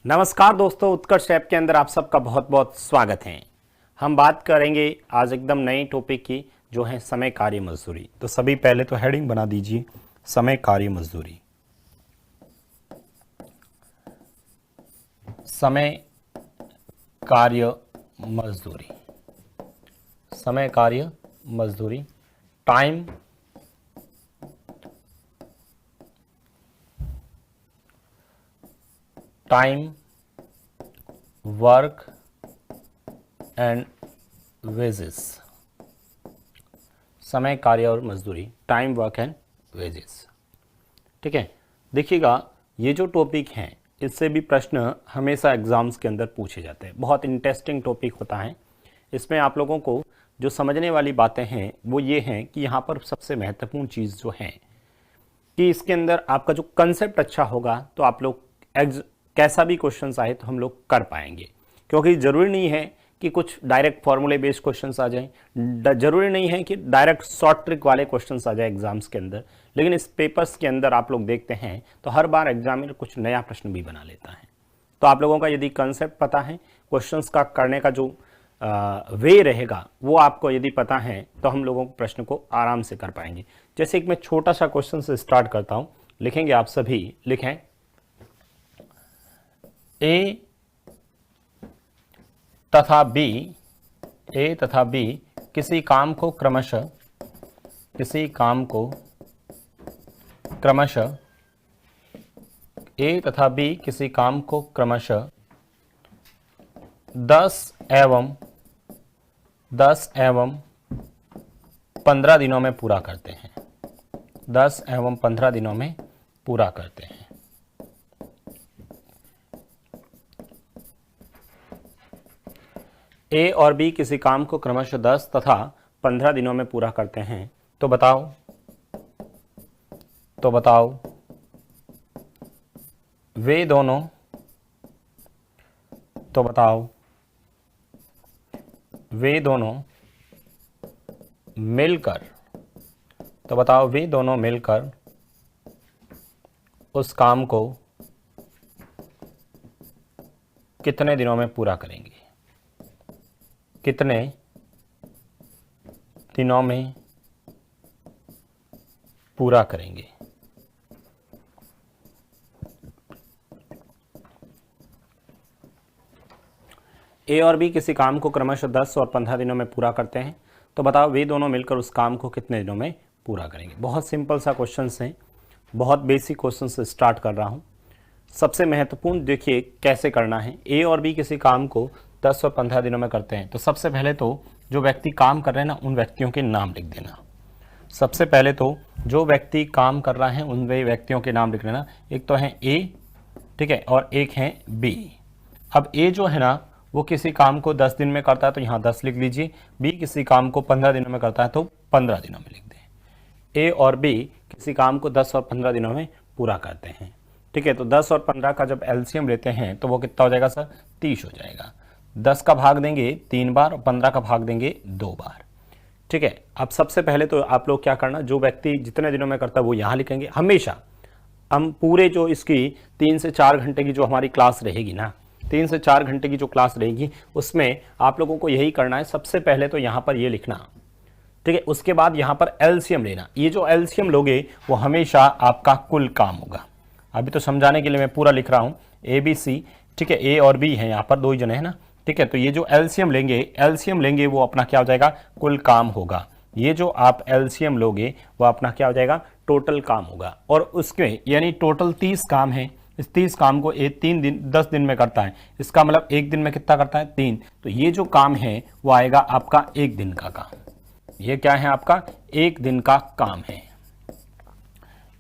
नमस्कार दोस्तों, उत्कर्ष ऐप के अंदर आप सबका बहुत बहुत स्वागत है। हम बात करेंगे आज एकदम नई टॉपिक की, जो है समय कार्य मजदूरी। तो सभी पहले तो हेडिंग बना दीजिए, समय कार्य मजदूरी। समय कार्य मजदूरी, समय कार्य मजदूरी, टाइम वर्क एंड वेजेस। समय कार्य और मजदूरी, टाइम वर्क एंड वेजेस। ठीक है, देखिएगा ये जो टॉपिक हैं इससे भी प्रश्न हमेशा एग्जाम्स के अंदर पूछे जाते हैं। बहुत इंटरेस्टिंग टॉपिक होता है। इसमें आप लोगों को जो समझने वाली बातें हैं वो ये हैं कि यहाँ पर सबसे महत्वपूर्ण चीज़ जो है कि इसके अंदर आपका जो कंसेप्ट अच्छा होगा तो आप लोग कैसा भी क्वेश्चंस आए तो हम लोग कर पाएंगे। क्योंकि ज़रूरी नहीं है कि कुछ डायरेक्ट फॉर्मूले बेस्ड क्वेश्चंस आ जाएं, ज़रूरी नहीं है कि डायरेक्ट शॉर्ट ट्रिक वाले क्वेश्चंस आ जाए एग्जाम्स के अंदर। लेकिन इस पेपर्स के अंदर आप लोग देखते हैं तो हर बार एग्जामिनर कुछ नया प्रश्न भी बना लेता है। तो आप लोगों का यदि कंसेप्ट पता है, क्वेश्चंस का करने का जो वे रहेगा वो आपको यदि पता है तो हम लोगों को प्रश्न को आराम से कर पाएंगे। जैसे एक मैं छोटा सा क्वेश्चन से स्टार्ट करता हूँ, लिखेंगे आप सभी, लिखें ए तथा बी किसी काम को क्रमशः ए तथा बी किसी काम को क्रमशः 10 एवं 15 दिनों में पूरा करते हैं। 10 एवं 15 दिनों में पूरा करते हैं। ए और बी किसी काम को क्रमशः 10 तथा 15 दिनों में पूरा करते हैं। तो बताओ वे दोनों मिलकर उस काम को कितने दिनों में पूरा करेंगे? कितने दिनों में पूरा करेंगे? ए और बी किसी काम को क्रमशः 10 और 15 दिनों में पूरा करते हैं। तो बताओ वे दोनों मिलकर उस काम को कितने दिनों में पूरा करेंगे? बहुत सिंपल सा क्वेश्चन है, बहुत बेसिक क्वेश्चन से स्टार्ट कर रहा हूं। सबसे महत्वपूर्ण देखिए कैसे करना है। ए और बी किसी काम को 10 और 15 दिनों में करते हैं। तो सबसे पहले तो जो व्यक्ति काम कर रहे हैं ना, उन व्यक्तियों के नाम लिख देना। सबसे पहले तो जो व्यक्ति काम कर रहा है उन व्यक्तियों के नाम लिख लेना। एक तो है ए, ठीक है, और एक है बी। अब ए जो है ना वो किसी काम को 10 दिन में करता है तो यहाँ 10 लिख लीजिए। बी किसी काम को 15 दिनों में करता है तो 15 दिनों में लिख दें। ए और बी किसी काम को 10 और 15 दिनों में पूरा करते हैं। ठीक है, तो 10 और 15 का जब एलसीएम लेते हैं तो वो कितना हो जाएगा सर? 30 हो जाएगा। 10 का भाग देंगे 3 बार और 15 का भाग देंगे 2 बार। ठीक है, अब सबसे पहले तो आप लोग क्या करना, जो व्यक्ति जितने दिनों में करता है वो यहाँ लिखेंगे। हमेशा हम पूरे जो इसकी 3 से 4 घंटे की जो हमारी क्लास रहेगी ना, 3 से 4 घंटे की जो क्लास रहेगी उसमें आप लोगों को यही करना है। सबसे पहले तो यहाँ पर ये लिखना, ठीक है, उसके बाद यहाँ पर एलसीएम लेना। ये जो एलसीएम लोगे वो हमेशा आपका कुल काम होगा। अभी तो समझाने के लिए मैं पूरा लिख रहा हूँ ABC। ठीक है, ए और बी है, यहाँ पर 2 ही जने हैं ना। ठीक है, तो ये जो एलसीएम लेंगे वो अपना क्या हो जाएगा? कुल काम होगा। ये जो आप एलसीएम लोगे वो अपना क्या हो जाएगा? टोटल काम होगा। और उसके यानी टोटल 30 काम है। इस 30 काम को 10 दिन में करता है। इसका मतलब एक दिन में कितना करता है? 3। तो ये जो काम है वो आएगा आपका 1 दिन का काम। ये क्या है? आपका 1 दिन का काम है।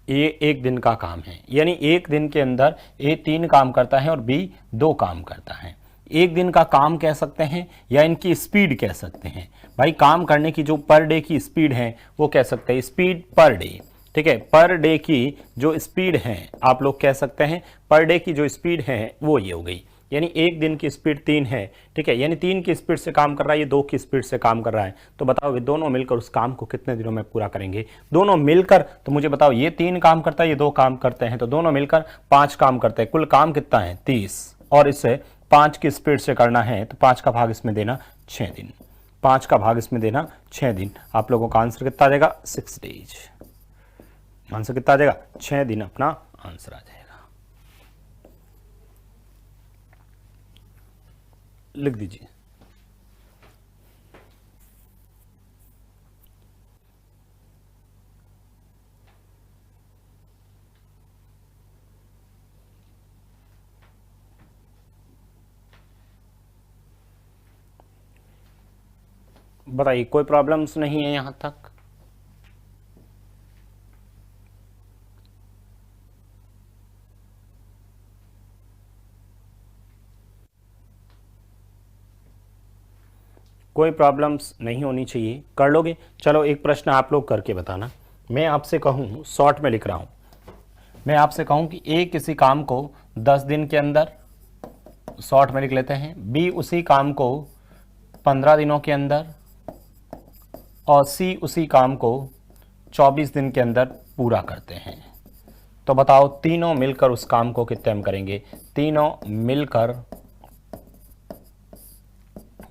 ये 1 दिन का काम है, यानी 1 दिन के अंदर ए 3 काम करता है और बी 2 काम करता है। 1 दिन का काम कह सकते हैं या इनकी स्पीड कह सकते हैं। भाई काम करने की जो पर डे की स्पीड है वो कह सकते हैं स्पीड पर डे। ठीक है, पर डे की जो स्पीड है आप लोग कह सकते हैं, पर डे की जो स्पीड है वो ये हो गई। यानी 1 दिन की स्पीड 3 है। ठीक है, यानी 3 की स्पीड से काम कर रहा है, ये 2 की स्पीड से काम कर रहा है। तो बताओ वे दोनों मिलकर उस काम को कितने दिनों में पूरा करेंगे? दोनों मिलकर, तो मुझे बताओ ये 3 काम करता है, ये 2 काम करते हैं, तो दोनों मिलकर 5 काम करते हैं। कुल काम कितना है? 30। और इसे 5 की स्पीड से करना है तो 5 का भाग इसमें देना 6 दिन, 5 का भाग इसमें देना 6 दिन। आप लोगों का आंसर कितना आ जाएगा? 6 डेज। आंसर कितना आ जाएगा? 6 दिन अपना आंसर आ जाएगा। लिख दीजिए। बताइए, कोई प्रॉब्लम्स नहीं है यहां तक? कोई प्रॉब्लम्स नहीं होनी चाहिए, कर लोगे। चलो एक प्रश्न आप लोग करके बताना। मैं आपसे कहूँ, शॉर्ट में लिख रहा हूँ, मैं आपसे कहूँ कि ए किसी काम को 10 दिन के अंदर, शॉर्ट में लिख लेते हैं, बी उसी काम को 15 दिनों के अंदर और सी उसी काम को 24 दिन के अंदर पूरा करते हैं। तो बताओ तीनों मिलकर उस काम को कितने में करेंगे? तीनों मिलकर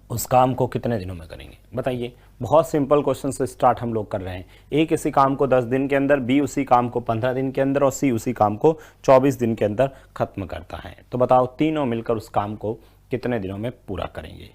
उस काम को कितने दिनों में करेंगे? बताइए। बहुत सिंपल क्वेश्चन से स्टार्ट हम लोग कर रहे हैं। ए किसी काम को 10 दिन के अंदर, बी उसी काम को 15 दिन के अंदर और सी उसी काम को 24 दिन के अंदर खत्म करता है। तो बताओ तीनों मिलकर उस काम को कितने दिनों में पूरा करेंगे?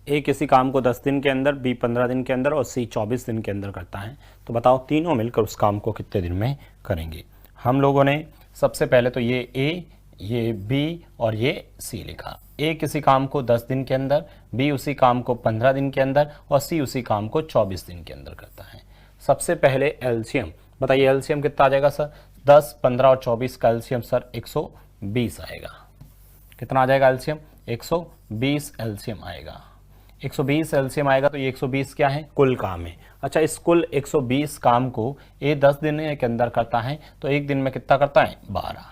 ए किसी काम को 10 दिन के अंदर, बी 15 दिन के अंदर और सी 24 दिन के अंदर करता है। तो बताओ तीनों मिलकर उस काम को कितने दिन में करेंगे? हम लोगों ने सबसे पहले तो ये ए, ये बी और ये सी लिखा। ए किसी काम को 10 दिन के अंदर, बी उसी काम को 15 दिन के अंदर और सी उसी काम को 24 दिन के अंदर करता है। सबसे पहले एलसीएम बताइए, एलसीएम कितना आ जाएगा सर? 10, 15 और 24 का एलसीएम सर 120 आएगा। कितना आ जाएगा एलसीएम? 120 एलसीएम आएगा। 120 एलसीएम आएगा तो ये 120 क्या है? कुल काम है। अच्छा, इस कुल 120 काम को ए 10 दिन के अंदर करता है तो एक दिन में कितना करता है? 12।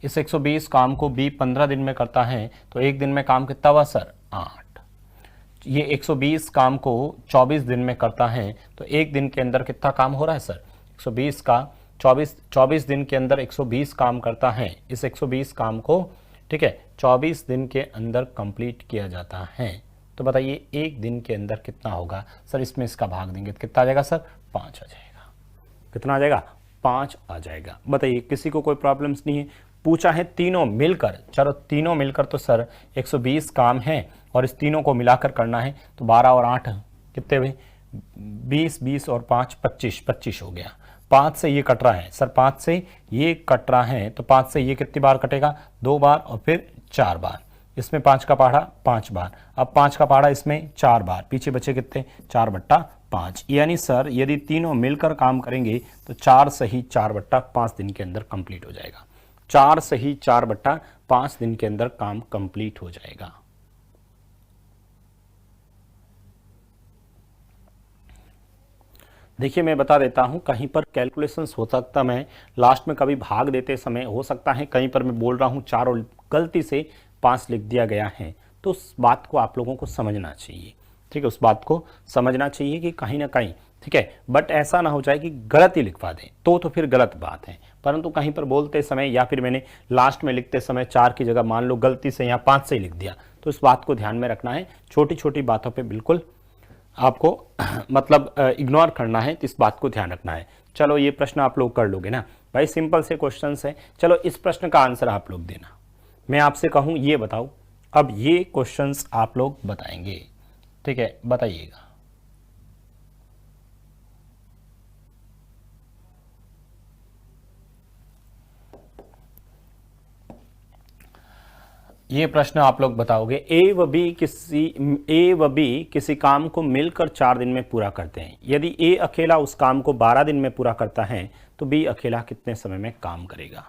इस 120 काम को बी 15 दिन में करता है तो एक दिन में काम कितना हुआ सर? 8। ये 120 काम को 24 दिन में करता है तो एक दिन के अंदर कितना काम हो रहा है सर? 120 का 24 दिन के अंदर 120 काम करता है। इस 120 काम को, ठीक है, 24 दिन के अंदर कंप्लीट किया जाता है। तो बताइए एक दिन के अंदर कितना होगा सर? इसमें इसका भाग देंगे तो कितना आ जाएगा सर? 5 आ जाएगा। कितना आ जाएगा? 5 आ जाएगा। बताइए, किसी को कोई प्रॉब्लम्स नहीं है? पूछा है तीनों मिलकर। चलो तीनों मिलकर तो सर 120 काम है और इस तीनों को मिलाकर करना है तो 12 और 8 कितने हुए? 20, 20 और 5 25, 25 हो गया। 5 से ये कट रहा है सर, 5 से ये कट रहा है तो 5 से ये कितनी बार कटेगा? 2 बार और फिर 4 बार। इसमें 5 का पहाड़ा 5 बार, अब 5 का पहाड़ा इसमें 4 बार, पीछे बचे कितने? 4/5। यानी सर यदि तीनों मिलकर काम करेंगे तो 4 सही 4/5 दिन के अंदर कंप्लीट हो जाएगा। 4 सही 4/5 दिन के अंदर काम कंप्लीट हो जाएगा। देखिए मैं बता देता हूं, कहीं पर कैलकुलेशंस हो सकता, मैं लास्ट में कभी भाग देते समय हो सकता है कहीं पर मैं बोल रहा हूं 4 और गलती से 5 लिख दिया गया है, तो उस बात को आप लोगों को समझना चाहिए। ठीक है, उस बात को समझना चाहिए कि कहीं ना कहीं, ठीक है, बट ऐसा ना हो जाए कि गलत ही लिखवा दें तो फिर गलत बात है। परंतु कहीं पर बोलते समय या फिर मैंने लास्ट में लिखते समय 4 की जगह मान लो गलती से यहाँ 5 से ही लिख दिया, तो इस बात को ध्यान में रखना है। छोटी छोटी बातों पर बिल्कुल आपको मतलब इग्नोर करना है, तो इस बात को ध्यान रखना है। चलो ये प्रश्न आप लोग कर लोगे ना भाई, सिंपल से क्वेश्चन है। चलो इस प्रश्न का आंसर आप लोग देना। मैं आपसे कहूं ये बताओ, अब ये क्वेश्चंस आप लोग बताएंगे, ठीक है, बताइएगा। ये प्रश्न आप लोग बताओगे। ए व बी किसी काम को मिलकर 4 दिन में पूरा करते हैं। यदि ए अकेला उस काम को 12 दिन में पूरा करता है तो बी अकेला कितने समय में काम करेगा?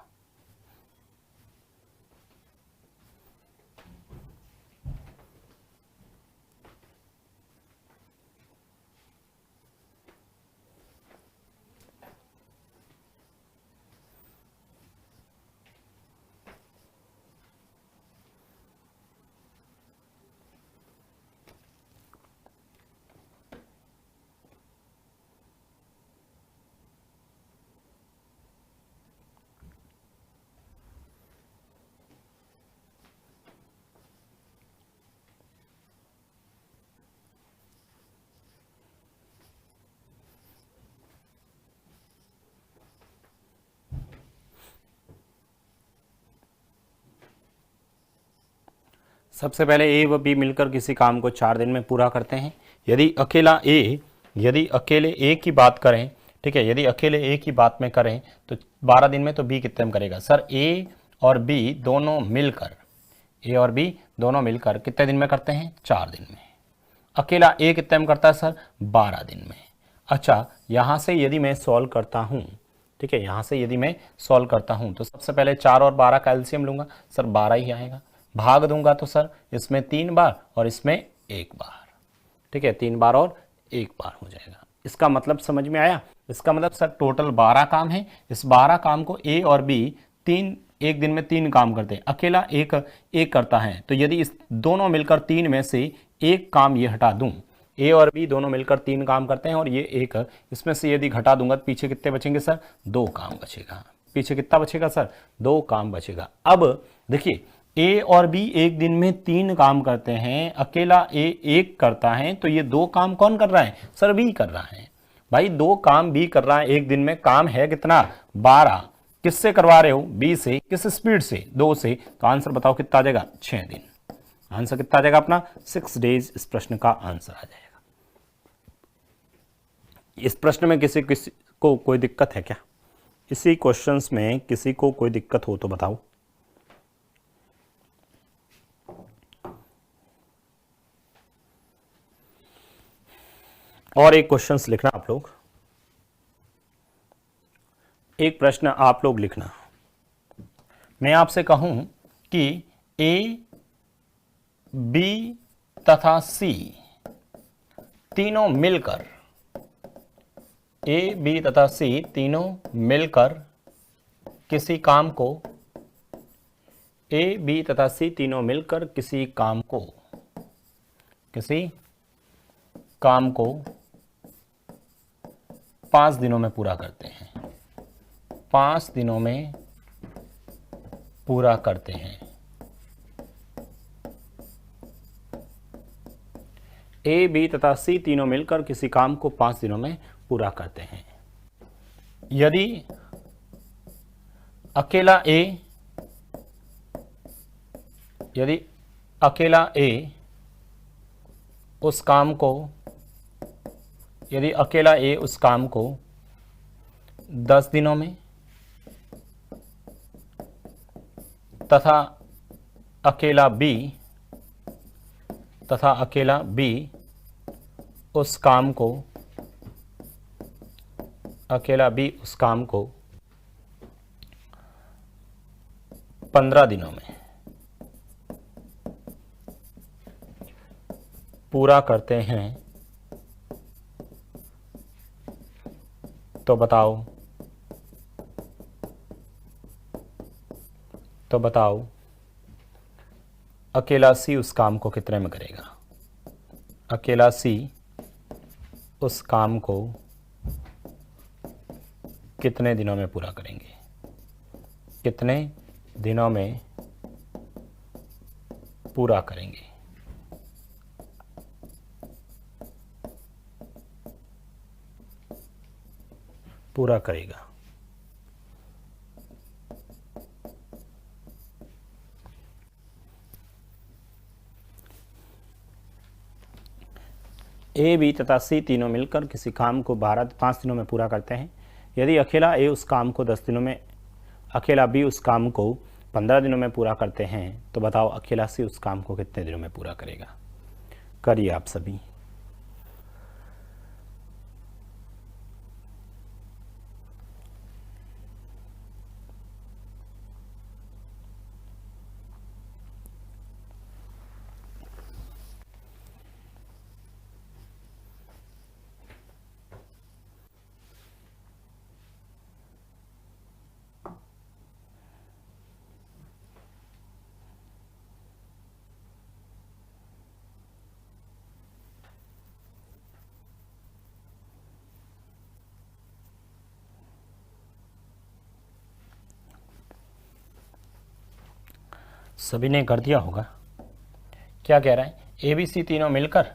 सबसे पहले ए व बी मिलकर किसी काम को 4 दिन में पूरा करते हैं। यदि अकेले ए की बात करें, ठीक है, यदि अकेले ए की बात में करें तो 12 दिन में, तो बी कितने में करेगा सर? ए और बी दोनों मिलकर कितने दिन में करते हैं? 4 दिन में। अकेला ए कितने में करता है सर? 12 दिन में। अच्छा, यहाँ से यदि मैं सॉल्व करता हूँ, ठीक है, यहाँ से यदि मैं सॉल्व करता हूँ तो सबसे पहले 4 और 12 का एलसीएम लूंगा सर, 12 ही आएगा। भाग दूंगा तो सर इसमें 3 बार और इसमें 1 बार, ठीक है, 3 बार और 1 बार हो जाएगा। इसका मतलब समझ में आया? इसका मतलब सर टोटल 12 काम है। इस 12 काम को ए और बी एक दिन में 3 काम करते हैं, अकेला एक करता है। तो यदि इस दोनों मिलकर 3 में से एक काम ये हटा दूं, ए और बी दोनों मिलकर 3 काम करते हैं और ये एक, इसमें से यदि घटा दूंगा तो पीछे कितने बचेंगे सर? 2 काम बचेगा। पीछे कितना बचेगा सर? 2 काम बचेगा। अब देखिए, ए और बी एक दिन में 3 काम करते हैं, अकेला ए एक करता है, तो ये 2 काम कौन कर रहा है सर? बी कर रहा है। भाई 2 काम बी कर रहा है एक दिन में, काम है कितना? 12। किससे करवा रहे हो? बी से। किस स्पीड से? 2 से। तो आंसर बताओ कितना आ जाएगा? 6 दिन। आंसर कितना आ जाएगा अपना? 6 डेज इस प्रश्न का आंसर आ जाएगा। इस प्रश्न में किसी को कोई दिक्कत है क्या? इसी क्वेश्चंस में किसी को कोई दिक्कत हो तो बताओ। और एक क्वेश्चंस लिखना आप लोग, एक प्रश्न आप लोग लिखना। मैं आपसे कहूं कि ए, बी तथा सी तीनों मिलकर, ए, बी तथा सी तीनों मिलकर किसी काम को, ए, बी तथा सी तीनों मिलकर किसी काम को 5 दिनों में पूरा करते हैं। 5 दिनों में पूरा करते हैं। ए, बी तथा सी तीनों मिलकर किसी काम को 5 दिनों में पूरा करते हैं। यदि अकेला ए उस काम को 10 दिनों में तथा अकेला बी उस काम को 15 दिनों में पूरा करते हैं, तो बताओ अकेला सी उस काम को कितने में करेगा? अकेला सी उस काम को कितने दिनों में पूरा करेंगे? कितने दिनों में पूरा करेंगे? पूरा करेगा। ए, बी तथा सी तीनों मिलकर किसी काम को 5 दिनों में पूरा करते हैं। यदि अकेला ए उस काम को 10 दिनों में, अकेला बी उस काम को 15 दिनों में पूरा करते हैं, तो बताओ अकेला सी उस काम को कितने दिनों में पूरा करेगा? करिए आप सभी। सभी ने कर दिया होगा। क्या कह रहा है? ए, बी, सी तीनों मिलकर,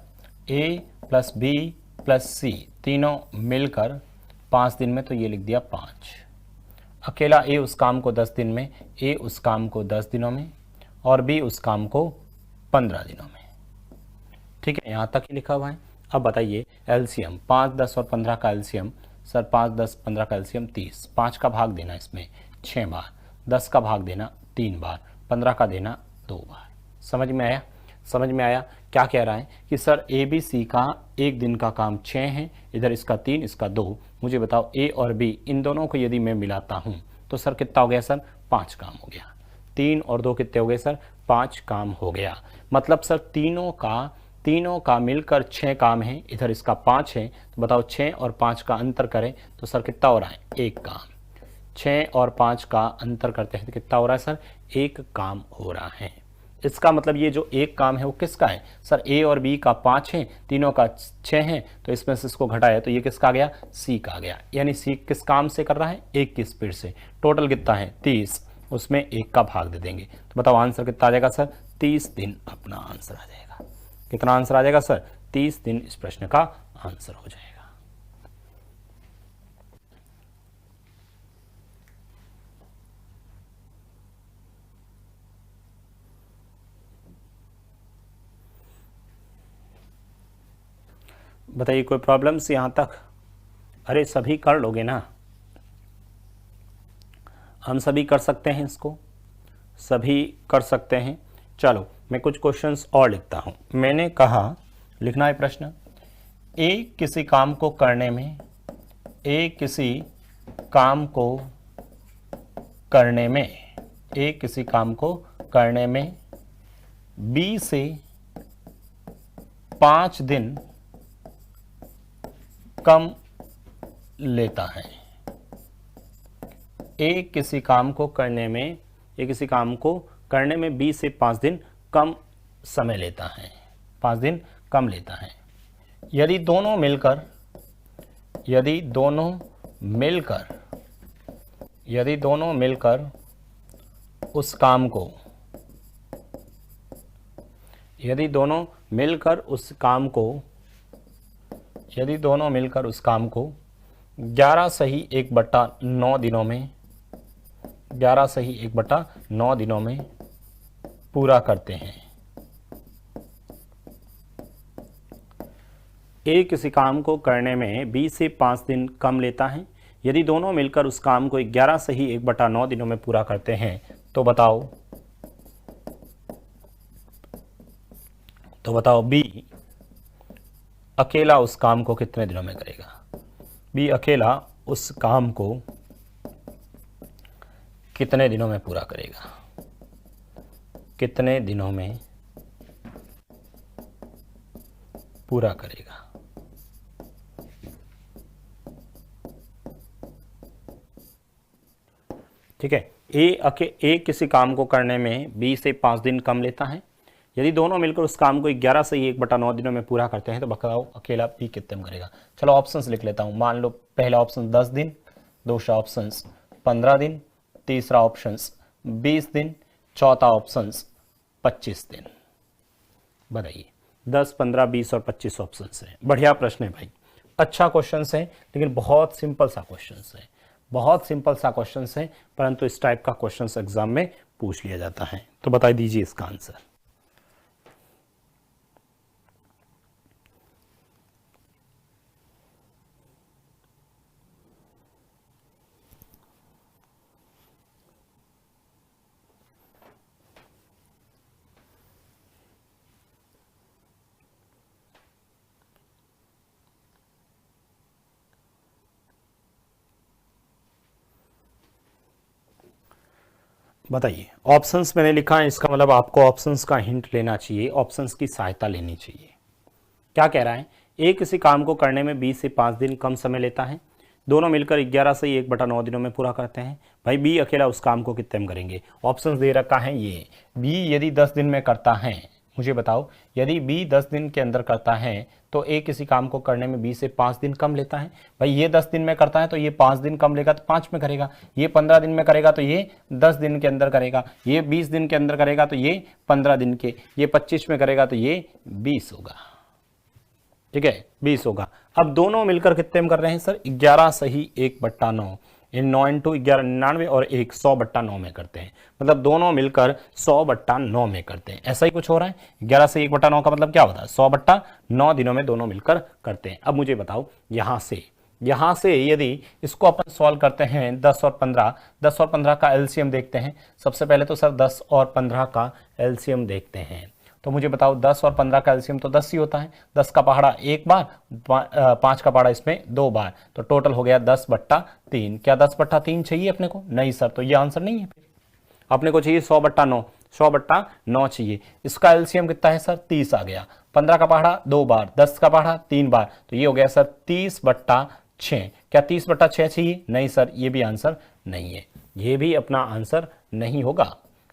ए प्लस बी प्लस सी तीनों मिलकर 5 दिन में, तो ये लिख दिया 5। अकेला ए उस काम को 10 दिन में, ए उस काम को 10 दिनों में और बी उस काम को 15 दिनों में। ठीक है, यहाँ तक ही लिखा हुआ है। अब बताइए एलसीएम 5, 10 और 15 का एलसीएम। सर 5, 10, 15 का एलसीएम 30। 5 का भाग देना इसमें 6 बार, 10 का भाग देना 3 बार, 15 का देना 2 बार। समझ में आया? समझ में आया? क्या कह रहा है कि सर ए बी सी का एक दिन का काम 6 है, इधर इसका 3, इसका 2। मुझे बताओ ए और बी इन दोनों को यदि मैं मिलाता हूँ तो सर कितना हो गया सर? 5 काम हो गया। 3 और 2 कितने हो गए सर? 5 काम हो गया। मतलब सर तीनों का मिलकर 6 काम है, इधर इसका 5 है। तो बताओ 6 और 5 का अंतर करें तो सर कितना हो रहा है? 1 काम। 6 और 5 का अंतर करते हैं तो कितना हो रहा है सर? 1 काम हो रहा है। इसका मतलब ये जो 1 काम है वो किसका है सर? ए और बी का 5 है, तीनों का 6 है, तो इसमें से इसको घटाया तो ये किसका आ गया? सी का आ गया। यानी सी किस काम से कर रहा है? 1 की स्पीड से। टोटल कितना है? 30। उसमें 1 का भाग दे देंगे तो बताओ आंसर कितना आ जाएगा सर? 30 दिन अपना आंसर आ जाएगा। कितना आंसर आ जाएगा सर? 30 दिन इस प्रश्न का आंसर हो जाएगा। बताइए कोई प्रॉब्लम्स यहाँ तक? अरे सभी कर लोगे ना? हम सभी कर सकते हैं इसको, सभी कर सकते हैं। चलो मैं कुछ क्वेश्चंस और लिखता हूँ। मैंने कहा लिखना है प्रश्न, ए किसी काम को करने में बी से 5 दिन कम लेता है। ए किसी काम को करने में बी से 5 दिन कम समय लेता है, 5 दिन कम लेता है। यदि दोनों मिलकर उस काम को 11 सही 1/9 दिनों में पूरा करते हैं। ए किसी काम को करने में बी से 5 दिन कम लेता है। यदि दोनों मिलकर उस काम को 11 सही 1/9 दिनों में पूरा करते हैं तो बताओ बी अकेला उस काम को कितने दिनों में करेगा? बी अकेला उस काम को कितने दिनों में पूरा करेगा? कितने दिनों में पूरा करेगा? ठीक है, ए किसी काम को करने में बी से 5 दिन कम लेता है। यदि दोनों मिलकर उस काम को 11 से 1/9 दिनों में पूरा करते हैं तो बताओ अकेला बी कितने में करेगा? चलो ऑप्शंस लिख लेता हूं। मान लो पहला ऑप्शन 10 दिन, दूसरा ऑप्शन 15 दिन, तीसरा ऑप्शन 20 दिन, चौथा ऑप्शन 25 दिन। बताइए 10, 15, 20 और 25 ऑप्शन है। बढ़िया प्रश्न है भाई, अच्छा क्वेश्चन है, लेकिन बहुत सिंपल सा क्वेश्चन है, परंतु इस टाइप का क्वेश्चन एग्जाम में पूछ लिया जाता है। तो बता दीजिए इसका आंसर। बताइए ऑप्शंस मैंने लिखा है, इसका मतलब आपको ऑप्शंस का हिंट लेना चाहिए, ऑप्शंस की सहायता लेनी चाहिए। क्या कह रहा है? ए किसी काम को करने में बी से 5 दिन कम समय लेता है। दोनों मिलकर 11 से 1/9 दिनों में पूरा करते हैं। भाई बी अकेला उस काम को कितने में करेंगे? ऑप्शंस दे रखा है ये। बी यदि 10 दिन में करता है, मुझे बताओ यदि बी 10 दिन के अंदर करता है तो ए किसी काम को करने में बी से 5 दिन कम लेता है। भाई ये 10 दिन में करता है तो ये 5 दिन कम लेगा तो 5 में करेगा। ये 15 दिन में करेगा तो ये 10 दिन के अंदर करेगा। ये 20 दिन के अंदर करेगा तो ये 15 दिन के। ये 25 में करेगा तो ये 20 होगा। ठीक है, 20 होगा। अब दोनों मिलकर कितने में कर रहे हैं सर? 11 सही 1/9। ये 9 इंटू 1199 और एक 100/9 में करते हैं, मतलब दोनों मिलकर 100/9 में करते हैं। ऐसा ही कुछ हो रहा है। 11 से 1/9 का मतलब क्या होता है? 100/9 दिनों में दोनों मिलकर करते हैं। अब मुझे बताओ यहां से यदि इसको अपन सॉल्व करते हैं 10 और 15 का एलसीएम देखते हैं। सबसे पहले तो सर 10 और 15 का एलसीएम देखते हैं। तो मुझे बताओ 10 और 15 का एलसीएम तो 10 ही होता है। 10 का पहाड़ा एक बार, 5 का पहाड़ा इसमें 2 बार, तो टोटल हो गया 10/3। क्या 10/3 चाहिए अपने को? नहीं सर, तो ये आंसर नहीं है। फिर अपने को चाहिए 100/9, 100/9 चाहिए। इसका एलसीएम कितना है सर? 30 आ गया। 15 का पहाड़ा 2 बार, 10 का पहाड़ा 3 बार, तो ये हो गया सर 30/6। क्या 30/6 चाहिए? नहीं सर, ये भी आंसर नहीं है। ये भी अपना आंसर नहीं होगा।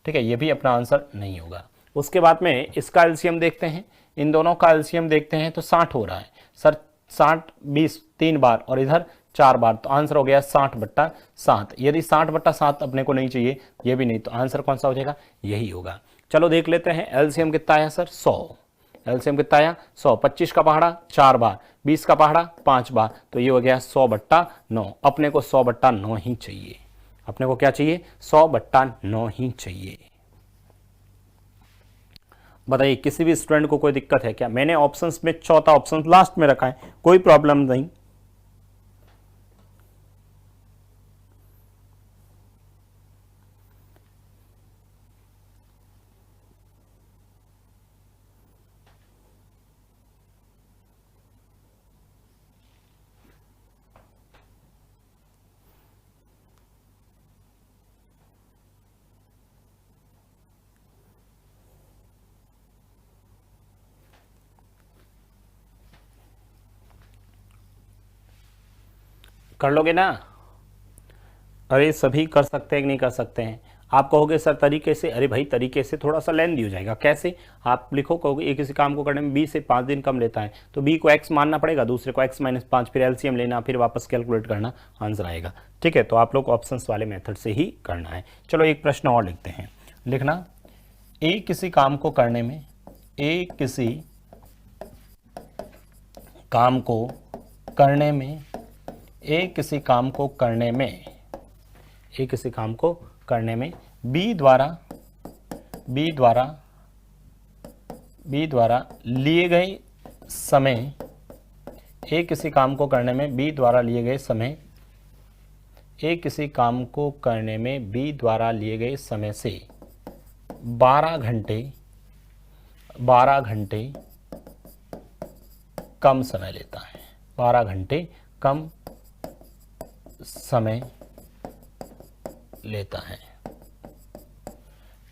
ठीक है, ये भी अपना आंसर नहीं होगा। उसके बाद में इसका एलसीएम देखते हैं, इन दोनों का एलसीएम देखते हैं तो 60 हो रहा है सर। 60 20 3 बार और इधर 4 बार, तो आंसर हो गया 60/7। यदि 60/7 अपने को नहीं चाहिए, ये भी नहीं, तो आंसर कौन सा हो जाएगा? यही होगा। चलो देख लेते हैं एलसीएम कितना आया सर? 100। एलसीएम कितना आया? 100। 25 का पहाड़ा 4 बार, 20 का पहाड़ा 5 बार, तो ये हो गया 100/9। अपने को 100/9 ही चाहिए। अपने को क्या चाहिए? 100/9 ही चाहिए। बताइए किसी भी स्टूडेंट को कोई दिक्कत है क्या? मैंने ऑप्शंस में चौथा ऑप्शन लास्ट में रखा है, कोई प्रॉब्लम नहीं। कर लोगे ना? अरे सभी कर सकते हैं कि नहीं कर सकते हैं? आप कहोगे सर तरीके से, अरे भाई तरीके से थोड़ा सा लेंदी हो जाएगा। कैसे? आप लिखो, कहोगे एक किसी काम को करने में 20 से 5 दिन कम लेता है, तो बी को x मानना पड़ेगा, दूसरे को x-5, फिर एलसीएम लेना, फिर वापस कैलकुलेट करना, आंसर आएगा। ठीक है, तो आप लोग ऑप्शंस वाले मेथड से ही करना है। चलो एक प्रश्न और लिखते हैं। लिखना, ए किसी काम को करने में, ए किसी काम को करने में, ए किसी काम को करने में, ए किसी काम को करने में बी द्वारा लिए गए समय, ए किसी काम को करने में बी द्वारा लिए गए समय, ए किसी काम को करने में बी द्वारा लिए गए समय से 12 घंटे कम समय लेता है। 12 घंटे कम समय लेता है।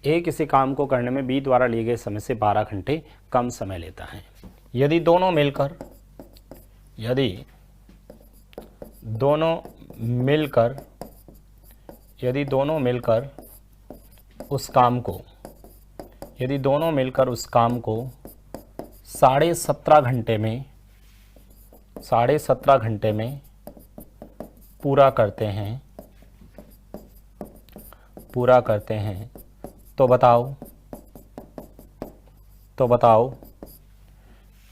ए किसी काम को करने में बी द्वारा लिए गए समय से 12 घंटे कम समय लेता है। यदि दोनों मिलकर उस काम को 17.5 घंटे में पूरा करते हैं, तो बताओ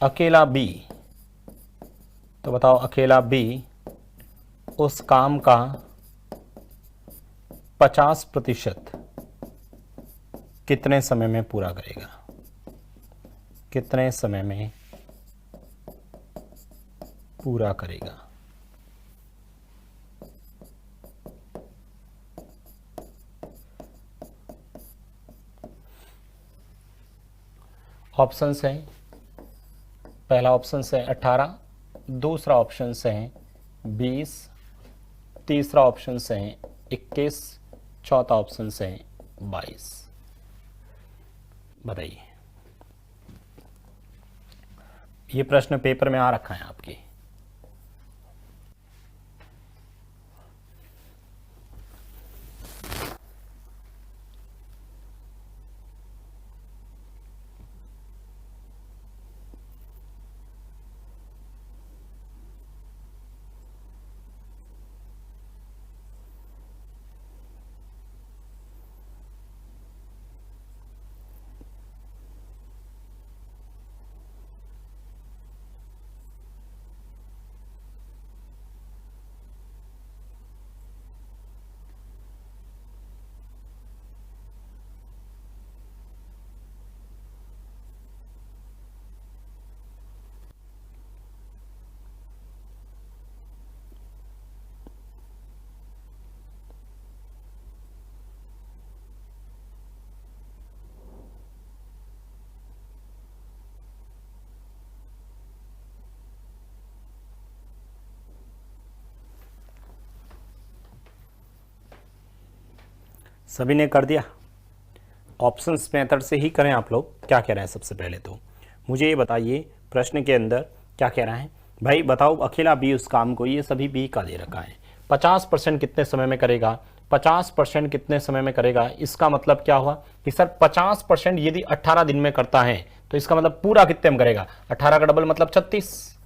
अकेला बी उस काम का 50% कितने समय में पूरा करेगा? कितने समय में पूरा करेगा? ऑप्शन है, पहला ऑप्शन है 18, दूसरा ऑप्शन है 20, तीसरा ऑप्शन है 21, चौथा ऑप्शन है 22। बताइए। ये प्रश्न पेपर में आ रखा है आपके। सभी ने कर दिया? ऑप्शंस मेथड से ही करें आप लोग। क्या कह रहा है सबसे पहले तो मुझे ये बताइए, प्रश्न के अंदर क्या कह रहा है भाई? बताओ अकेला बी उस काम को, ये सभी बी का दे रखा है। 50% कितने समय में करेगा? 50% कितने समय में करेगा? इसका मतलब क्या हुआ कि सर 50% यदि 18 दिन में करता है तो इसका मतलब पूरा कितने में करेगा? 18 का डबल मतलब 36।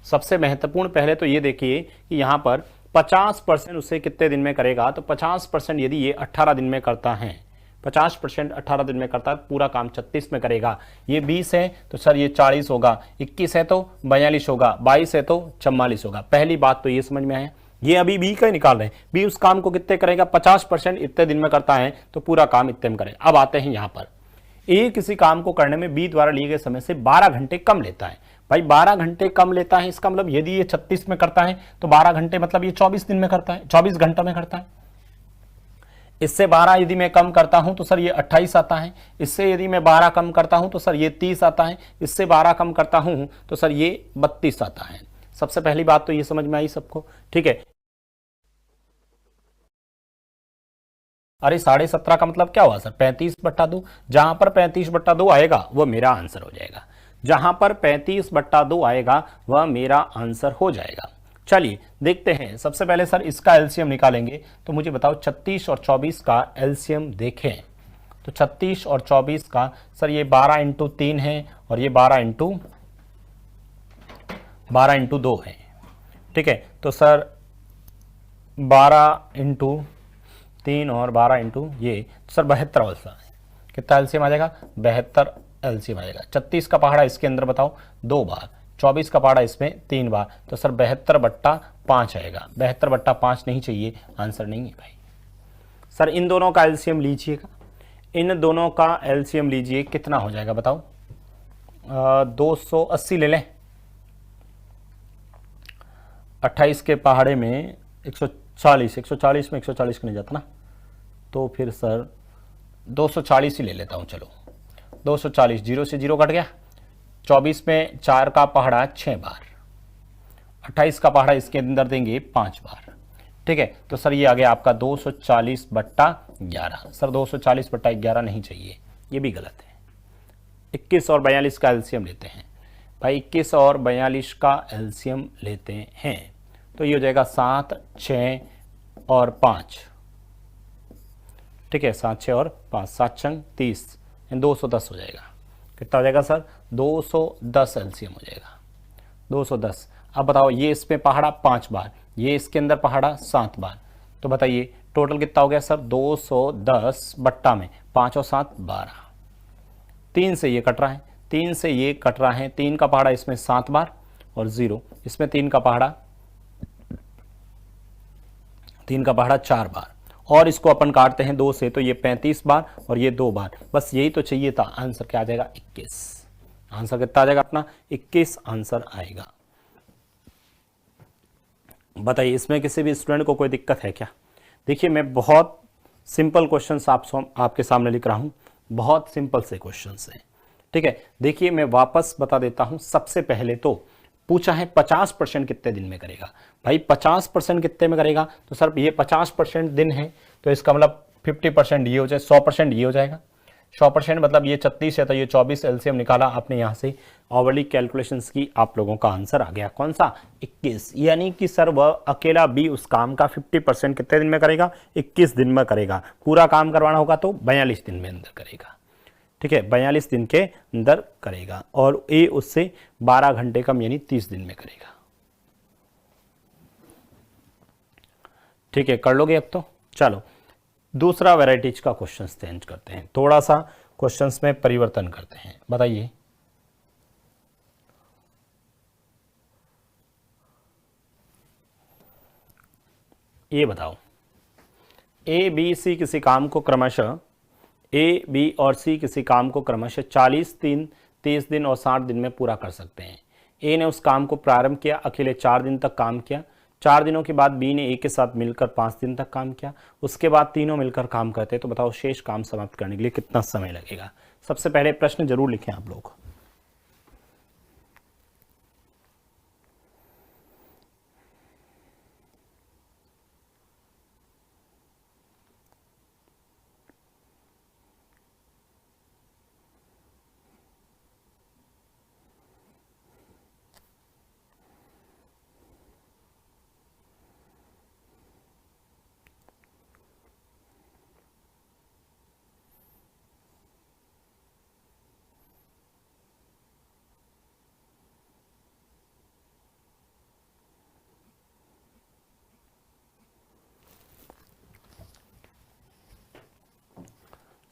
सबसे महत्वपूर्ण पहले तो ये देखिए कि यहाँ पर 50% उसे कितने दिन में करेगा, तो 50% यदि ये 18 दिन में करता है, 50% 18 दिन में करता है, पूरा काम 36 में करेगा। ये 20 है तो सर ये 40 होगा, 21 है तो 42 होगा, 22 है तो 44 होगा। पहली बात तो ये समझ में आया। ये अभी बी का ही निकाल रहे हैं, बी उस काम को कितने करेगा? 50% इतने दिन में करता है तो पूरा काम इतने में करेगा। अब आते हैं यहाँ पर, ए किसी काम को करने में बी द्वारा लिए गए समय से 12 घंटे कम लेता है। भाई 12 घंटे कम लेता है, इसका मतलब यदि ये 36 में करता है तो 12 घंटे मतलब ये 24 दिन में करता है, 24 घंटों में करता है। इससे 12 यदि मैं कम करता हूं तो सर ये 28 आता है। इससे यदि मैं 12 कम करता हूं तो सर ये 30 आता है। इससे 12 कम करता हूं तो सर ये 32 आता है। सबसे पहली बात तो ये समझ में आई सबको, ठीक है। अरे 17.5 का मतलब क्या हुआ सर? 35/2। जहां पर 35/2 आएगा वह मेरा आंसर हो जाएगा। जहां पर 35/2 आएगा वह मेरा आंसर हो जाएगा। चलिए देखते हैं। सबसे पहले सर इसका एलसीएम निकालेंगे, तो मुझे बताओ 36 और 24 का एलसीएम देखें। तो 36 और 24 का सर ये 12 × 3 है और ये 12 × 2 है, ठीक है। तो सर 12 × 3 और 12 इंटू ये सर 72 वाला है। कितना एलसीएम आ जाएगा? 72 एलसीएम आ जाएगा। 36 का पहाड़ा इसके अंदर बताओ 2 बार, 24 का पहाड़ा इसमें 3 बार, तो सर 72/5 आएगा। 72/5 नहीं चाहिए, आंसर नहीं है भाई। सर इन दोनों का एलसीएम लीजिएगा, इन दोनों का एलसीएम लीजिए, कितना हो जाएगा बताओ? 280 ले लें। 28 के पहाड़े में 140 में 140 का नहीं जाता ना, तो फिर सर 240 ही ले लेता हूं। चलो 240, 0 से 0 कट गया। 24 में 4 का पहाड़ा 6 बार, 28 का पहाड़ा इसके अंदर देंगे 5 बार, ठीक है। तो सर ये आ गया आपका 240/11। सर 240/11 नहीं चाहिए, ये भी गलत है। 21 और 42 का एलसीएम लेते हैं भाई। 21 और 42 का एलसीएम लेते हैं तो ये हो जाएगा 7, 6 और 5, ठीक है। 7, 6 और 5, 7 छंग 30, 210 हो जाएगा। कितना हो जाएगा सर? 210 एलसीएम हो जाएगा, 210। अब बताओ ये इसमें पहाड़ा 5 बार, ये इसके अंदर पहाड़ा 7 बार, तो बताइए टोटल कितना हो गया सर? 210 बट्टा में 5 और 7 12। 3 से ये कट रहा है, 3 से ये कट रहा है। 3 का पहाड़ा इसमें 7 बार और 0 इसमें 3 का पहाड़ा 4 बार, और इसको अपन काटते हैं 2 से, तो ये 35 बार और ये 2 बार। बस यही तो चाहिए था। आंसर क्या आ जाएगा? 21। आंसर कितना आ जाएगा अपना? 21 आंसर आएगा। बताइए इसमें किसी भी स्टूडेंट को कोई दिक्कत है क्या? देखिए मैं बहुत सिंपल क्वेश्चंस आपके सामने लिख रहा हूं, बहुत सिंपल से क्वेश्चंस हैं, ठीक है। देखिए मैं वापस बता देता हूं। सबसे पहले तो पूछा है 50% कितने दिन में करेगा। भाई 50% कितने में करेगा? तो सर ये 50% दिन है, तो इसका मतलब 50% ये हो जाए, 100% ये हो जाएगा। 100% मतलब ये 36 है तो ये 24 एलसीएम निकाला आपने यहाँ से, ओवरली कैलकुलेशंस की, आप लोगों का आंसर आ गया कौन सा? 21। यानी कि सर वह अकेला बी उस काम का 50% कितने दिन में करेगा? 21 दिन में करेगा। पूरा काम करवाना होगा तो 42 दिन में अंदर करेगा, ठीक है। 42 दिन के अंदर करेगा। और ए उससे 12 घंटे कम यानी 30 दिन में करेगा, ठीक है। कर लोगे अब तो? चलो दूसरा वैरायटीज का क्वेश्चंस चेंज करते हैं, थोड़ा सा क्वेश्चंस में परिवर्तन करते हैं। बताइए ये बताओ, ए बी सी किसी काम को क्रमशः ए बी और सी किसी काम को क्रमशः 40 दिन, 30 दिन और 60 दिन में पूरा कर सकते हैं। ए ने उस काम को प्रारंभ किया, अकेले 4 दिन तक काम किया। 4 दिनों के बाद बी ने ए के साथ मिलकर 5 दिन तक काम किया। उसके बाद तीनों मिलकर काम करते हैं। तो बताओ शेष काम समाप्त करने के लिए कितना समय लगेगा? सबसे पहले प्रश्न जरूर लिखें आप लोग।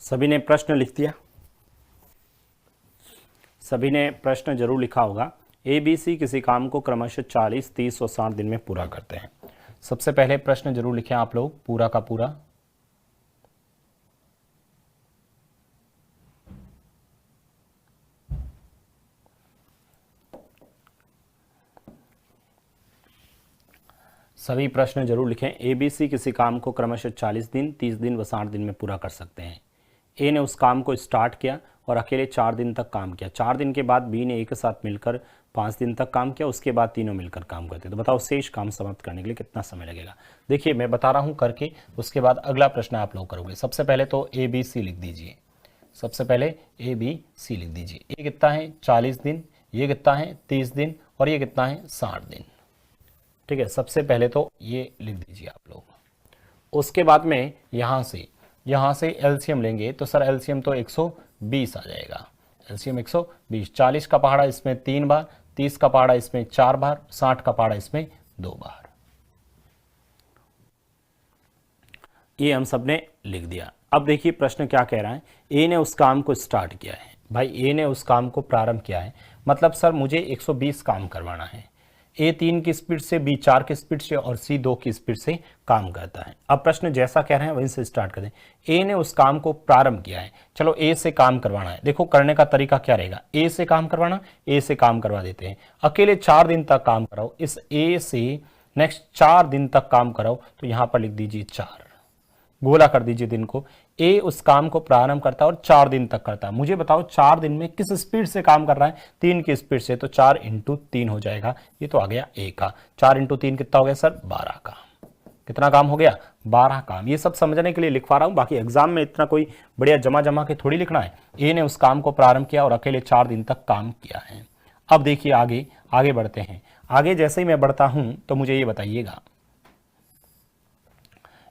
सभी ने प्रश्न लिख दिया? सभी ने प्रश्न जरूर लिखा होगा। ए बी सी किसी काम को क्रमशः 40, 30 और 60 दिन में पूरा करते हैं। सबसे पहले प्रश्न जरूर लिखें आप लोग, पूरा का पूरा। सभी प्रश्न जरूर लिखें। ए बी सी किसी काम को क्रमशः 40 दिन, 30 दिन व 60 दिन में पूरा कर सकते हैं। ए ने उस काम को स्टार्ट किया और अकेले 4 दिन तक काम किया। 4 दिन के बाद बी ने एक साथ मिलकर 5 दिन तक काम किया, उसके बाद तीनों मिलकर काम करते। तो बताओ शेष काम समाप्त करने के लिए कितना समय लगेगा। देखिए मैं बता रहा हूँ करके, उसके बाद अगला प्रश्न आप लोग करोगे। सबसे पहले तो ए बी सी लिख दीजिए। सबसे पहले ए बी सी लिख दीजिए। ये कितना है 40 दिन, ये कितना है 30 दिन और ये कितना है 60 दिन। ठीक है, सबसे पहले तो ये लिख दीजिए आप लोग। उसके बाद में यहाँ से एलसीएम लेंगे तो सर एलसीएम तो 120 आ जाएगा। एलसीएम 120, 40 का पहाड़ा इसमें 3 बार, 30 का पहाड़ा इसमें 4 बार, 60 का पहाड़ा इसमें 2 बार। ये हम सब ने लिख दिया। अब देखिए प्रश्न क्या कह रहा है। ए ने उस काम को स्टार्ट किया है। भाई ए ने उस काम को प्रारंभ किया है, मतलब सर मुझे 120 काम करवाना है। ए 3 की स्पीड से, बी 4 की स्पीड से और सी 2 की स्पीड से काम करता है। अब प्रश्न जैसा कह रहे हैं वहीं से स्टार्ट करते हैं। ए ने उस काम को प्रारंभ किया है, चलो ए से काम करवाना है। देखो करने का तरीका क्या रहेगा, ए से काम करवाना, ए से काम करवा देते हैं। अकेले 4 दिन तक काम कराओ, इस ए से नेक्स्ट 4 दिन तक काम कराओ, तो यहां पर लिख दीजिए 4, गोला कर दीजिए दिन को। ए उस काम को प्रारंभ करता है और 4 दिन तक करता है। मुझे बताओ 4 दिन में किस स्पीड से काम कर रहा है, 3 की स्पीड से, तो 4 × 3 हो जाएगा। ये तो आ गया ए का। 4 × 3 कितना हो गया सर 12 का। कितना काम हो गया 12 काम। ये सब समझने के लिए लिखवा रहा हूं, बाकी एग्जाम में इतना कोई बढ़िया जमा के थोड़ी लिखना है। ए ने उस काम को प्रारंभ किया और अकेले 4 दिन तक काम किया है। अब देखिए आगे बढ़ते हैं। आगे जैसे ही मैं बढ़ता हूं तो मुझे ये बताइएगा,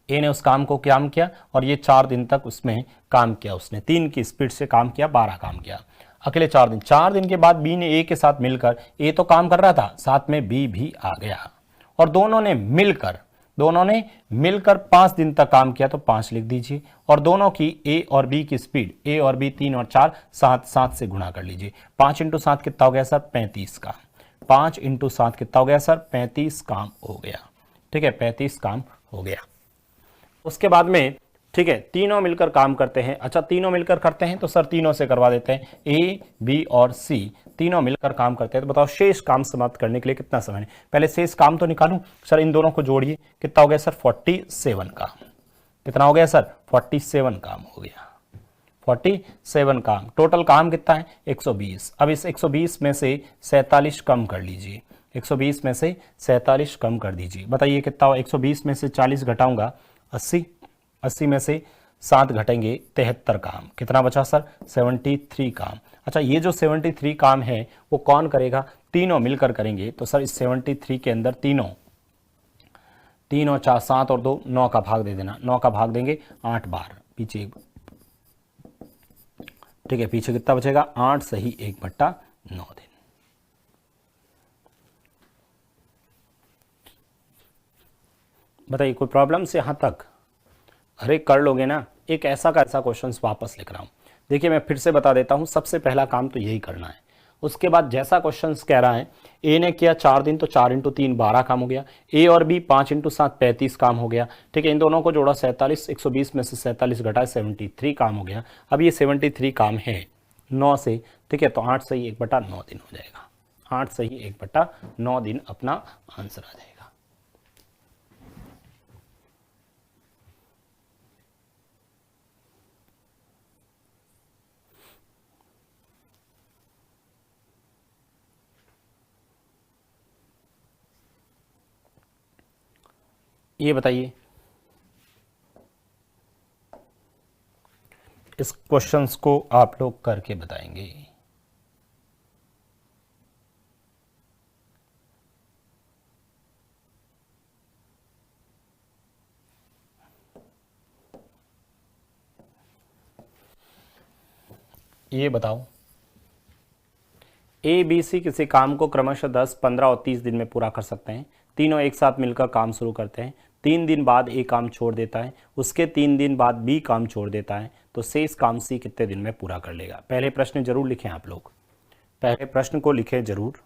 ए ने उस काम को काम किया और ये 4 दिन तक उसमें काम किया। उसने 3 की स्पीड से काम किया, 12 काम किया अकेले 4 दिन। 4 दिन के बाद बी ने ए के साथ मिलकर, ए तो काम कर रहा था, साथ में बी भी आ गया और दोनों ने मिलकर 5 दिन तक काम किया, तो 5 लिख दीजिए। और दोनों की ए और बी की स्पीड, ए और बी 3 और 4, 7 से गुणा कर लीजिए। 5 × 7 कितना हो गया सर 35 का। 5 × 7 कितना हो गया सर 35 काम हो गया। ठीक है, 35 काम हो गया। उसके बाद में ठीक है तीनों मिलकर काम करते हैं। अच्छा तीनों मिलकर करते हैं तो सर तीनों से करवा देते हैं। ए बी और सी तीनों मिलकर काम करते हैं। तो बताओ शेष काम समाप्त करने के लिए कितना समय है। पहले शेष काम तो निकालूं सर, इन दोनों को जोड़िए, कितना हो गया सर 47 काम। कितना हो गया सर 47 काम हो गया। 47 काम। टोटल काम कितना है 120। अब इस 120 में से 47 कम कर लीजिए। 120 में से 47 कम कर दीजिए। बताइए कितना हो। 120 में से 40 घटाऊंगा 80, 80 में से 7 घटेंगे 73 काम। कितना बचा सर 73 काम। अच्छा ये जो 73 काम है वो कौन करेगा, तीनों मिलकर करेंगे। तो सर इस 73 के अंदर तीनों 4 7 और 2 9 का भाग दे देना। 9 का भाग देंगे 8 बार पीछे। ठीक है, पीछे कितना बचेगा 8 सही 1/9 दिन। बताइए कोई प्रॉब्लम से यहां तक। अरे कर लोगे ना। एक ऐसा का ऐसा क्वेश्चन वापस लिख रहा हूं। देखिए मैं फिर से बता देता हूं, सबसे पहला काम तो यही करना है। उसके बाद जैसा क्वेश्चन कह रहा है, ए ने किया 4 दिन तो 4 × 3 12 काम हो गया। ए और बी 5 × 7 35 काम हो गया। ठीक है, इन दोनों को जोड़ा 47, 120 में से 47 घटाए 73 काम हो गया। अब ये 73 काम है 9 से। ठीक है, तो 8 सही 1/9 दिन हो जाएगा। 8 सही 1/9 दिन अपना आंसर आ जाएगा। ये बताइए इस क्वेश्चंस को आप लोग करके बताएंगे। ये बताओ ए बी सी किसी काम को क्रमशः 10, 15 और 30 दिन में पूरा कर सकते हैं। तीनों एक साथ मिलकर काम शुरू करते हैं। 3 दिन बाद ए काम छोड़ देता है, उसके 3 दिन बाद बी काम छोड़ देता है, तो शेष काम सी कितने दिन में पूरा कर लेगा। पहले प्रश्न जरूर लिखें आप लोग, पहले प्रश्न को लिखें जरूर।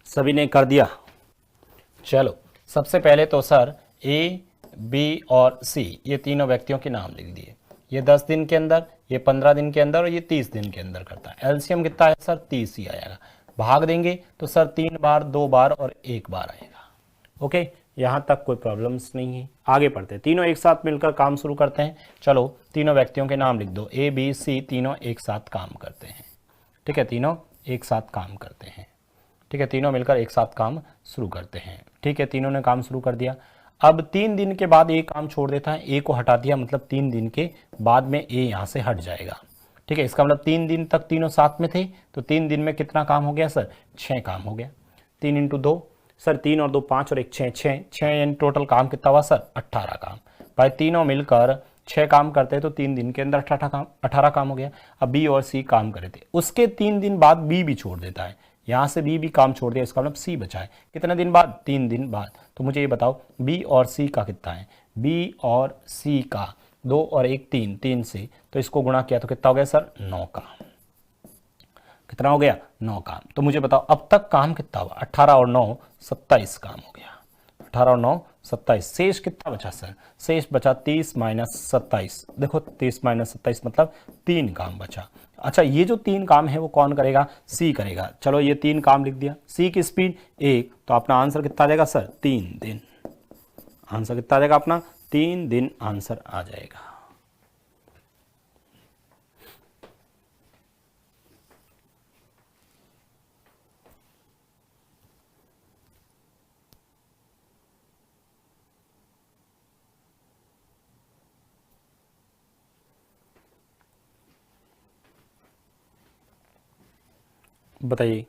सभी ने कर दिया? चलो सबसे पहले तो सर ए बी और सी ये तीनों व्यक्तियों के नाम लिख दिए। ये 10 दिन के अंदर, ये 15 दिन के अंदर और ये 30 दिन के अंदर करता है। एलसीएम कितना है सर? 30 ही आएगा। भाग देंगे तो सर 3 बार, 2 बार और 1 बार आएगा। ओके, यहाँ तक कोई प्रॉब्लम्स नहीं है। आगे बढ़ते हैं। तीनों एक साथ मिलकर काम शुरू करते हैं। चलो तीनों व्यक्तियों के नाम लिख दो। ए बी सी तीनों एक साथ काम करते हैं। ठीक है, तीनों एक साथ काम करते हैं। ठीक है, तीनों मिलकर एक साथ काम शुरू करते हैं। ठीक है, तीनों ने काम शुरू कर दिया। अब 3 दिन के बाद ए काम छोड़ देता है। ए को हटा दिया, मतलब 3 दिन के बाद में ए यहाँ से हट जाएगा। ठीक है, इसका मतलब 3 दिन तक तीनों साथ में थे, तो 3 दिन में कितना काम हो गया सर? 6 काम हो गया। 3 इंटू 2 सर, 3 और 2 5 और 1 6, 6 इन टोटल काम कितना हुआ सर? 18 काम। भाई तीनों मिलकर 6 काम करते हैं तो 3 दिन के अंदर 18 काम हो गया। अब बी और सी काम करे थे, उसके 3 दिन बाद बी भी छोड़ देता है। यहाँ से बी भी काम छोड़ दिया, इसका मतलब सी बचा है। कितने दिन बाद? 3 दिन बाद। तो मुझे ये बताओ बी और सी का कितना है? बी और सी का 2 और 1 3, 3 से तो इसको गुणा किया तो कितना हो गया सर? 9 काम। कितना हो गया? 9 काम। तो मुझे बताओ अब तक काम कितना हुआ? 18 और 9 27 काम हो गया। 18 और 9 27। शेष कितना बचा सर? शेष बचा 30 माइनस 27। देखो 30 माइनस 27 मतलब 3 काम बचा। अच्छा, ये जो 3 काम है वो कौन करेगा? सी करेगा। चलो ये 3 काम लिख दिया। सी की स्पीड 1, तो अपना आंसर कितना आ जाएगा सर? 3 दिन। आंसर कितना आ जाएगा अपना? 3 दिन आंसर आ जाएगा। बताइए।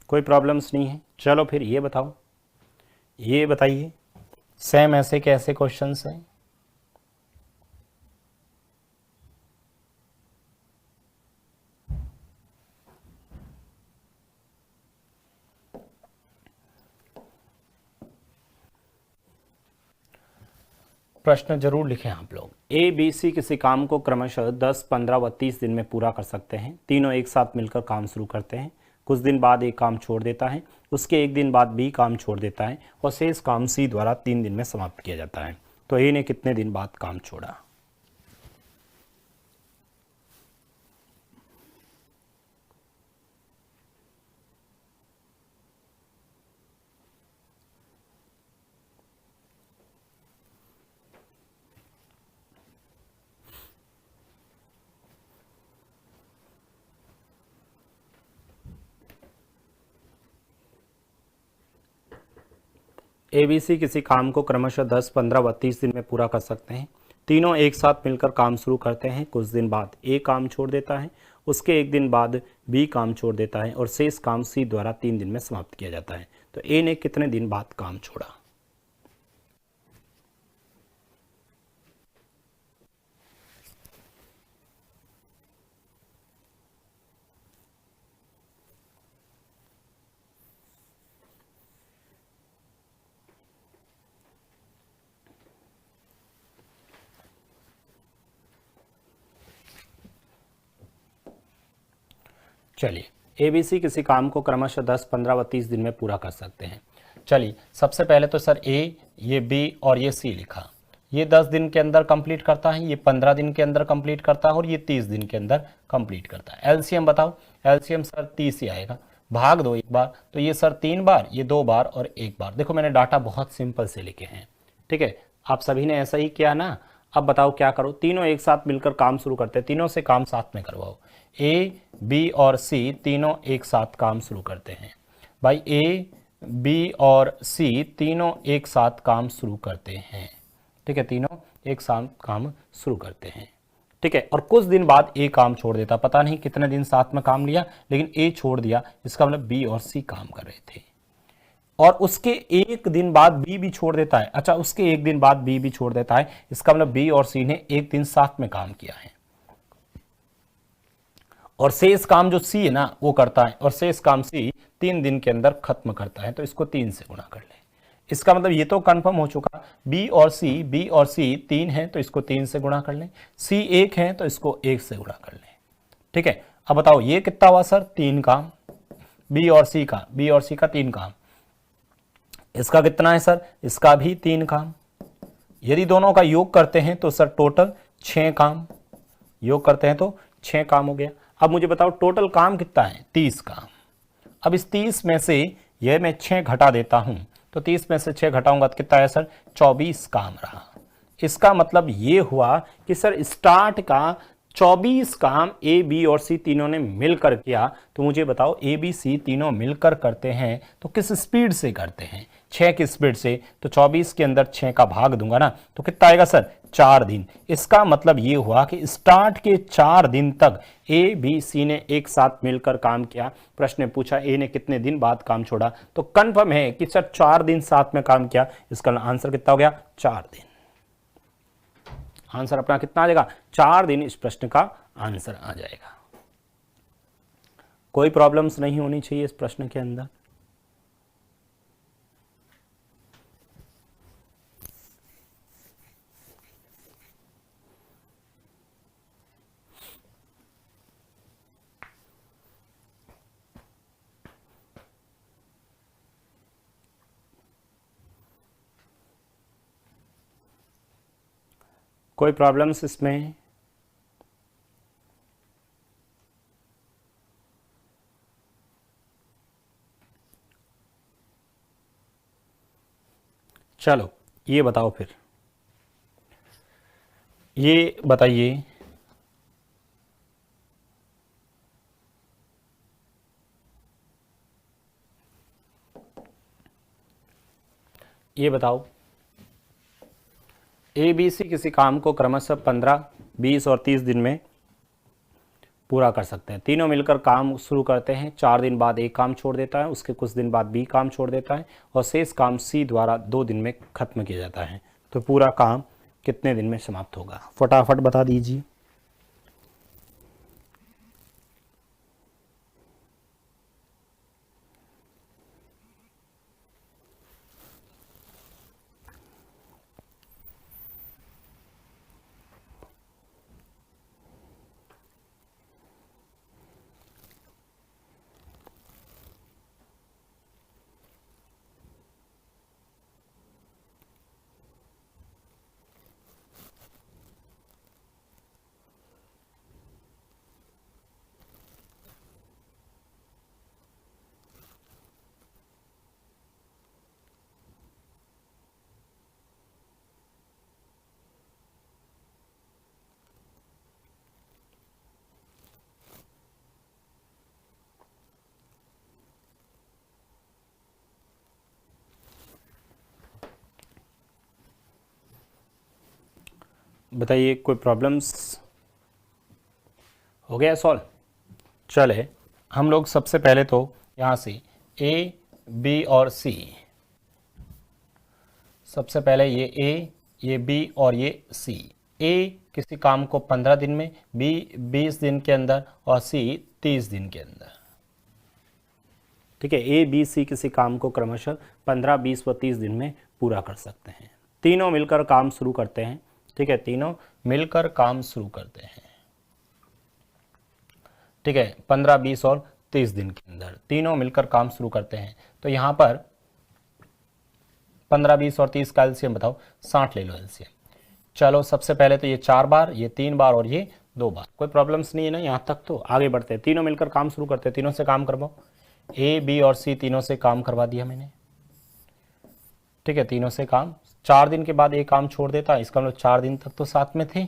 कोई प्रॉब्लम्स नहीं है। चलो फिर ये बताओ, ये बताइए सेम ऐसे के ऐसे क्वेश्चंस हैं। प्रश्न जरूर लिखें आप लोग। ए बी सी किसी काम को क्रमशः 10, 15 व 30 दिन में पूरा कर सकते हैं। तीनों एक साथ मिलकर काम शुरू करते हैं। कुछ दिन बाद एक काम छोड़ देता है, उसके 1 दिन बाद बी काम छोड़ देता है और शेष काम सी द्वारा 3 दिन में समाप्त किया जाता है। तो ए ने कितने दिन बाद काम छोड़ा? एबीसी किसी काम को क्रमशः 10, 15 व 30 दिन में पूरा कर सकते हैं। तीनों एक साथ मिलकर काम शुरू करते हैं। कुछ दिन बाद ए काम छोड़ देता है, उसके 1 दिन बाद बी काम छोड़ देता है और शेष काम सी द्वारा 3 दिन में समाप्त किया जाता है। तो ए ने कितने दिन बाद काम छोड़ा? चलिए, ए बी सी किसी काम को क्रमशः 10, 15 व 30 दिन में पूरा कर सकते हैं। चलिए, सबसे पहले तो सर ए, ये बी और ये सी लिखा। ये 10 दिन के अंदर कंप्लीट करता है, ये 15 दिन के अंदर कंप्लीट करता है और ये 30 दिन के अंदर कंप्लीट करता है। एलसीएम बताओ। एलसीएम सर 30 ही आएगा, भाग दो एक बार, तो ये सर 3 बार, ये 2 बार और 1 बार। देखो मैंने डाटा बहुत सिंपल से लिखे हैं, ठीक है, आप सभी ने ऐसा ही किया ना। अब बताओ क्या करो, तीनों एक साथ मिलकर काम शुरू करते हैं, तीनों से काम साथ में करवाओ। ए, बी और सी तीनों एक साथ काम शुरू करते हैं। भाई ए, बी और सी तीनों एक साथ काम शुरू करते हैं, ठीक है, तीनों एक साथ काम शुरू करते हैं, ठीक है। और कुछ दिन बाद ए काम छोड़ देता, पता नहीं कितने दिन साथ में काम लिया, लेकिन ए छोड़ दिया, इसका मतलब बी और सी काम कर रहे थे। और उसके एक दिन बाद बी भी छोड़ देता है। अच्छा, उसके एक दिन बाद बी भी छोड़ देता है, इसका मतलब बी और सी ने एक दिन साथ में काम किया है। और शेष काम जो सी है ना वो करता है, और शेष काम सी 3 दिन के अंदर खत्म करता है, तो इसको 3 से गुणा कर ले। इसका मतलब ये तो कंफर्म हो चुका, बी और सी 3 है तो इसको 3 से गुणा कर लें, सी 1 है तो इसको 1 से गुणा कर लें, ठीक है। अब बताओ ये कितना हुआ सर, 3 काम, बी और सी का 3 काम। इसका कितना है सर, इसका भी 3 काम। यदि दोनों का योग करते हैं तो सर टोटल 6 काम, योग करते हैं तो 6 काम हो गया। अब मुझे बताओ टोटल काम कितना है, 30 काम। अब इस 30 में से यह मैं 6 घटा देता हूं, तो 30 में से 6 घटाऊंगा तो कितना है सर, 24 काम रहा। इसका मतलब ये हुआ कि सर स्टार्ट का 24 काम ए, बी और सी तीनों ने मिलकर किया। तो मुझे बताओ ए, बी, सी तीनों मिलकर करते हैं तो किस स्पीड से करते हैं, 6 की स्पीड से। तो 24 के अंदर 6 का भाग दूंगा ना, तो कितना आएगा सर, 4 दिन। इसका मतलब ये हुआ कि स्टार्ट के 4 दिन तक ए, बी, सी ने एक साथ मिलकर काम किया। प्रश्न पूछा ए ने कितने दिन बाद काम छोड़ा, तो कंफर्म है कि सर 4 दिन साथ में काम किया। इसका आंसर कितना हो गया, 4 दिन। आंसर अपना कितना आ जाएगा, 4 दिन इस प्रश्न का आंसर आ जाएगा। कोई प्रॉब्लम्स नहीं होनी चाहिए इस प्रश्न के अंदर। कोई प्रॉब्लम्स इसमें, चलो ये बताओ फिर, ये बताइए ये बताओ ए, बी, सी किसी काम को क्रमशः 15, 20 और 30 दिन में पूरा कर सकते हैं। तीनों मिलकर काम शुरू करते हैं, 4 दिन बाद एक काम छोड़ देता है, उसके कुछ दिन बाद बी काम छोड़ देता है और शेष काम सी द्वारा 2 दिन में खत्म किया जाता है। तो पूरा काम कितने दिन में समाप्त होगा, फटाफट बता दीजिए। बताइए कोई प्रॉब्लम्स, हो गया सॉल्व। चले हम लोग सबसे पहले तो यहाँ से ए, बी और सी, सबसे पहले ये ए, ये बी और ये सी। ए किसी काम को 15 दिन में, बी 20 दिन के अंदर और सी 30 दिन के अंदर, ठीक है। ए, बी, सी किसी काम को क्रमशः 15, 20 व 30 दिन में पूरा कर सकते हैं। तीनों मिलकर काम शुरू करते हैं, ठीक है, तीनों मिलकर काम शुरू करते हैं, ठीक है, 15, 20 और 30 दिन के अंदर तीनों मिलकर काम शुरू करते हैं। तो यहाँ पर 15, 20 और 30 का एलसीएम बताओ, 60 ले लो एलसीएम। चलो सबसे पहले तो ये 4 बार, ये 3 बार और ये 2 बार, कोई प्रॉब्लम्स नहीं है ना यहाँ तक। तो आगे बढ़ते हैं, तीनों मिलकर काम शुरू करते हैं, तीनों से काम करवाओ। ए, बी और सी तीनों से काम करवा दिया मैंने, ठीक है, तीनों से काम। 4 दिन के बाद एक काम छोड़ देता, इसका मतलब 4 दिन तक तो साथ में थे,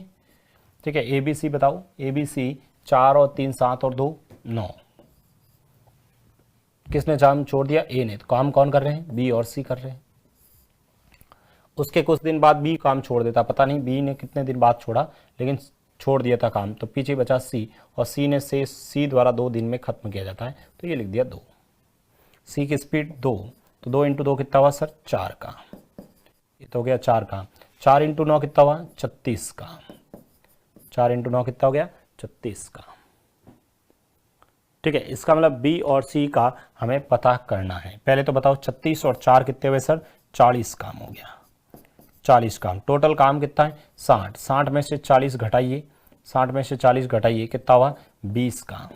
ठीक है। ए बी सी बताओ, ए बी सी 4 और 3 7 और 2 9, किसने काम छोड़ दिया? ए ने। तो काम कौन कर रहे हैं? बी और सी कर रहे हैं। उसके कुछ दिन बाद बी काम छोड़ देता, पता नहीं बी ने कितने दिन बाद छोड़ा, लेकिन छोड़ दिया था काम, तो पीछे बचा सी, और सी ने से सी द्वारा 2 दिन में खत्म किया जाता है, तो ये लिख दिया 2। सी की स्पीड 2, तो 2 × 2 कितना हुआ सर? 4 का। ये तो हो गया 4 का। 4 × 9 कितना हुआ? 36 का। 4 × 9 कितना हो गया? 36 का, ठीक है। इसका मतलब बी और सी का हमें पता करना है। पहले तो बताओ 36 और 4 कितने हुए सर? 40 काम हो गया, 40 काम। टोटल काम कितना है? 60। 60 में से 40 घटाइए, 60 में से 40 घटाइए, कितना हुआ? 20 काम।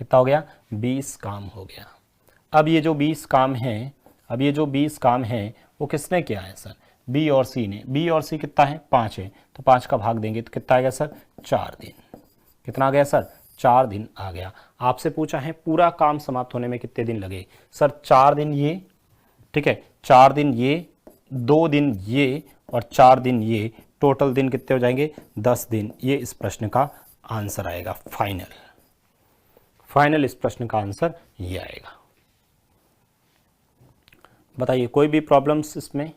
कितना हो गया? 20 काम हो गया। अब ये जो 20 काम हैं, अब ये जो 20 काम हैं वो किसने किया है सर? बी और सी ने। बी और सी कितना है? 5 है, तो 5 का भाग देंगे तो कितना आ गया सर? 4 दिन। कितना आ गया सर? 4 दिन आ गया। आपसे पूछा है पूरा काम समाप्त होने में कितने दिन लगे? सर 4 दिन ये, ठीक है, 4 दिन ये, 2 दिन ये और 4 दिन ये, टोटल दिन कितने हो जाएंगे? 10 दिन। ये इस प्रश्न का आंसर आएगा। फाइनल इस प्रश्न का आंसर ये आएगा। बताइए कोई भी प्रॉब्लम्स इसमें?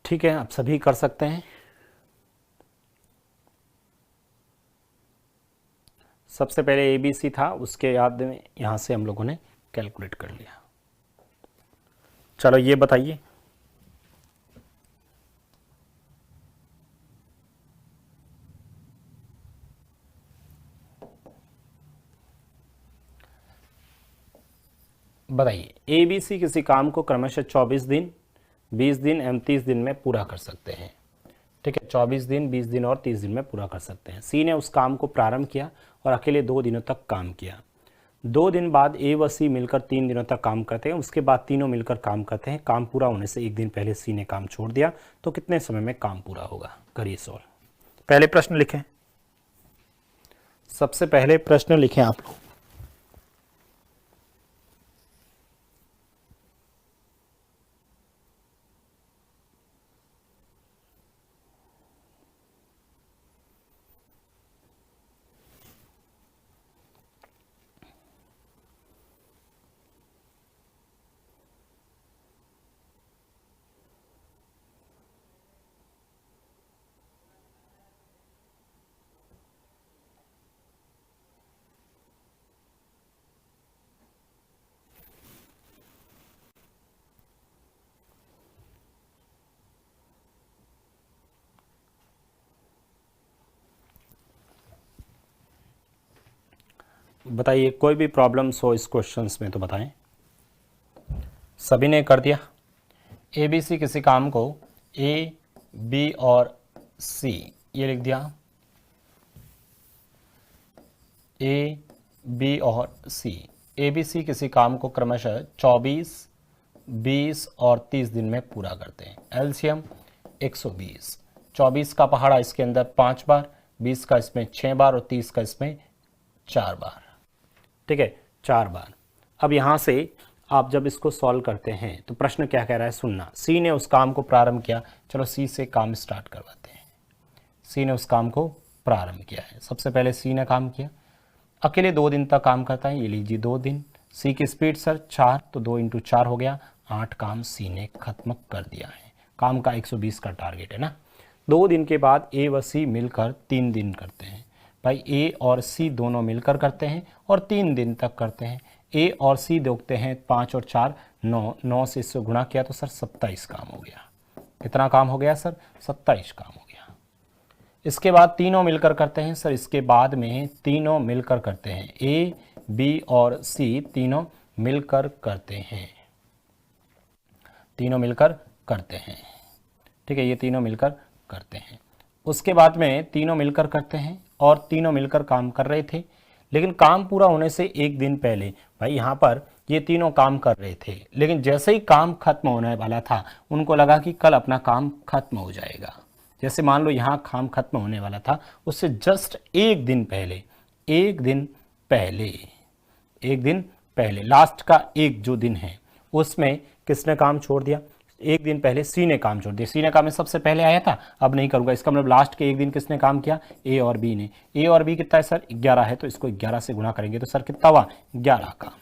ठीक है, आप सभी कर सकते हैं। सबसे पहले ABC था, उसके याद में यहाँ से हम लोगों ने कैलकुलेट कर लिया। चलो ये बताइए, बताइए ABC किसी काम को क्रमशः 24 दिन, 20 दिन एवं 30 दिन में पूरा कर सकते हैं, ठीक है। 24 दिन, 20 दिन और 30 दिन में पूरा कर सकते हैं। सी ने उस काम को प्रारंभ किया और अकेले 2 दिनों तक काम किया। 2 दिन बाद ए व सी मिलकर 3 दिनों तक काम करते हैं, उसके बाद तीनों मिलकर काम करते हैं। काम पूरा होने से 1 दिन पहले सी ने काम छोड़ दिया, तो कितने समय में काम पूरा होगा? करिए सॉल्व। पहले प्रश्न लिखें, सबसे पहले प्रश्न लिखें आप लोग। बताइए कोई भी प्रॉब्लम्स हो इस क्वेश्चंस में तो बताएं। सभी ने कर दिया। ABC किसी काम को A, B और C, ये लिख दिया, A, B और C। ABC किसी काम को क्रमशः 24, 20 और 30 दिन में पूरा करते हैं। एलसीएम 120। 24 का पहाड़ा इसके अंदर 5 बार, 20 का इसमें 6 बार और 30 का इसमें 4 बार, ठीक है, 4 बार। अब यहाँ से आप जब इसको सॉल्व करते हैं तो प्रश्न क्या कह रहा है सुनना। सी ने उस काम को प्रारंभ किया, चलो सी से काम स्टार्ट करवाते हैं। सी ने उस काम को प्रारंभ किया है। सबसे पहले सी ने काम किया, अकेले 2 दिन तक काम करता है, ये लीजिए 2 दिन। सी की स्पीड सर 4, तो 2 × 4 हो गया, 8 काम सी ने खत्म कर दिया है। काम का 120 का टारगेट है ना। 2 दिन के बाद ए व सी मिलकर 3 दिन करते हैं। भाई ए और सी दोनों मिलकर करते हैं और 3 दिन तक करते हैं। ए और सी देखते हैं 5 और 4 9, 9 से इससे गुणा किया तो सर 27 काम हो गया। कितना काम हो गया सर? 27 काम हो गया। इसके बाद तीनों मिलकर करते हैं सर, इसके बाद में तीनों मिलकर करते हैं, ए बी और सी तीनों मिलकर करते हैं, तीनों मिलकर करते हैं, ठीक है, ये तीनों मिलकर करते हैं। उसके बाद में तीनों मिलकर करते हैं और तीनों मिलकर काम कर रहे थे, लेकिन काम पूरा होने से एक दिन पहले, भाई यहाँ पर ये तीनों काम कर रहे थे, लेकिन जैसे ही काम खत्म होने वाला था उनको लगा कि कल अपना काम खत्म हो जाएगा। जैसे मान लो यहाँ काम खत्म होने वाला था, उससे जस्ट एक दिन पहले, एक दिन पहले, एक दिन पहले लास्ट का एक जो दिन है उसमें किसने काम छोड़ दिया? एक दिन पहले सी ने काम छोड़ दिया। सी ने काम में सबसे पहले आया था, अब नहीं करूंगा, इसका मतलब लास्ट के एक दिन किसने काम किया? ए और बी ने। ए और बी कितना है सर? 11 है, तो इसको 11 से गुणा करेंगे तो सर कितना हुआ? 11 का।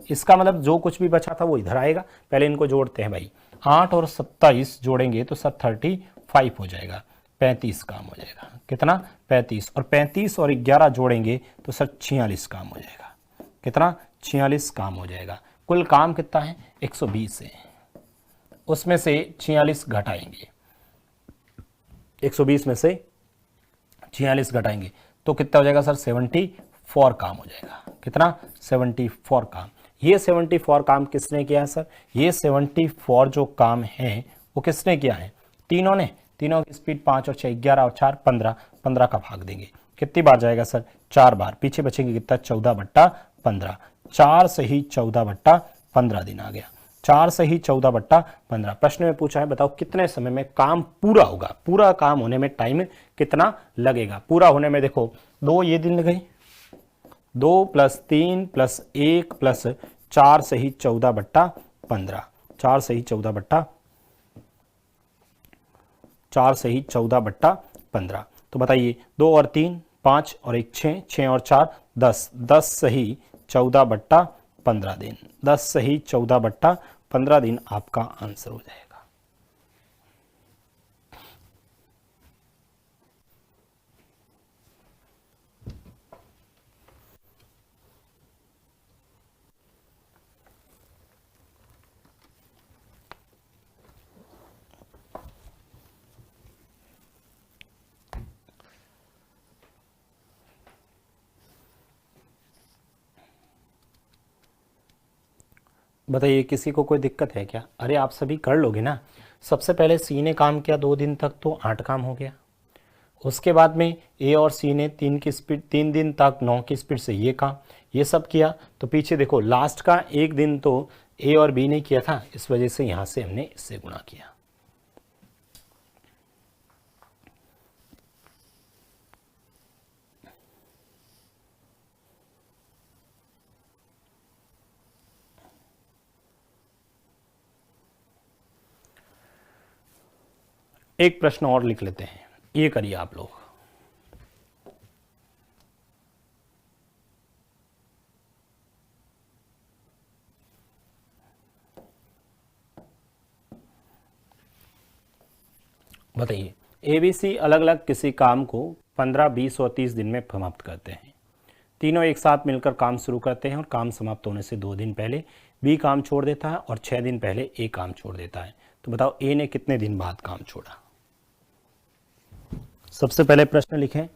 इसका मतलब जो कुछ भी बचा था वो इधर आएगा। पहले इनको जोड़ते हैं भाई, 8 और 27 जोड़ेंगे तो सर 35 हो जाएगा, 35 काम हो जाएगा। कितना? 35, और 35 और 11 जोड़ेंगे तो सर 46 काम हो जाएगा। कितना? 46 काम हो जाएगा। कुल काम कितना है? 120 है, उसमें से 46 घटाएंगे, 120 में से 46 घटाएंगे तो कितना हो जाएगा सर? 74 काम हो जाएगा। कितना? 74 काम। ये 74 काम किसने किया है सर? ये 74 जो काम है वो किसने किया है? तीनों ने। तीनों की स्पीड 5 और 6 11 और 4 15, 15 का भाग देंगे, कितनी बार जाएगा सर? 4 बार। पीछे बचेंगे कितना? 14/15। 4 से ही 14/15 दिन आ गया, 4 से ही 14/15। प्रश्न में पूछा है बताओ कितने समय में काम पूरा होगा? पूरा काम होने में टाइम कितना लगेगा? पूरा होने में देखो 2 ये दिन गए, 2 + 3 + 1 + 4 से ही 14/15, 4 से ही 14/15। तो बताइए 2 और 3 5 और 1 6, 6 और 4 10, 10 से ही 14/15 दिन, 10 से ही 14/15 दिन आपका आंसर हो जाएगा। बताइए किसी को कोई दिक्कत है क्या? अरे आप सभी कर लोगे ना। सबसे पहले सी ने काम किया 2 दिन तक तो 8 काम हो गया। उसके बाद में ए और सी ने 3 दिन तक 9 की स्पीड से ये काम, ये सब किया। तो पीछे देखो लास्ट का एक दिन तो ए और बी ने किया था, इस वजह से यहाँ से हमने इससे गुणा किया। एक प्रश्न और लिख लेते हैं, ये करिए आप लोग। बताइए एबीसी अलग अलग किसी काम को 15, 20 और 30 दिन में समाप्त करते हैं। तीनों एक साथ मिलकर काम शुरू करते हैं और काम समाप्त होने से 2 दिन पहले बी काम छोड़ देता है और 6 दिन पहले ए काम छोड़ देता है। तो बताओ ए ने कितने दिन बाद काम छोड़ा? सबसे पहले प्रश्न लिखें।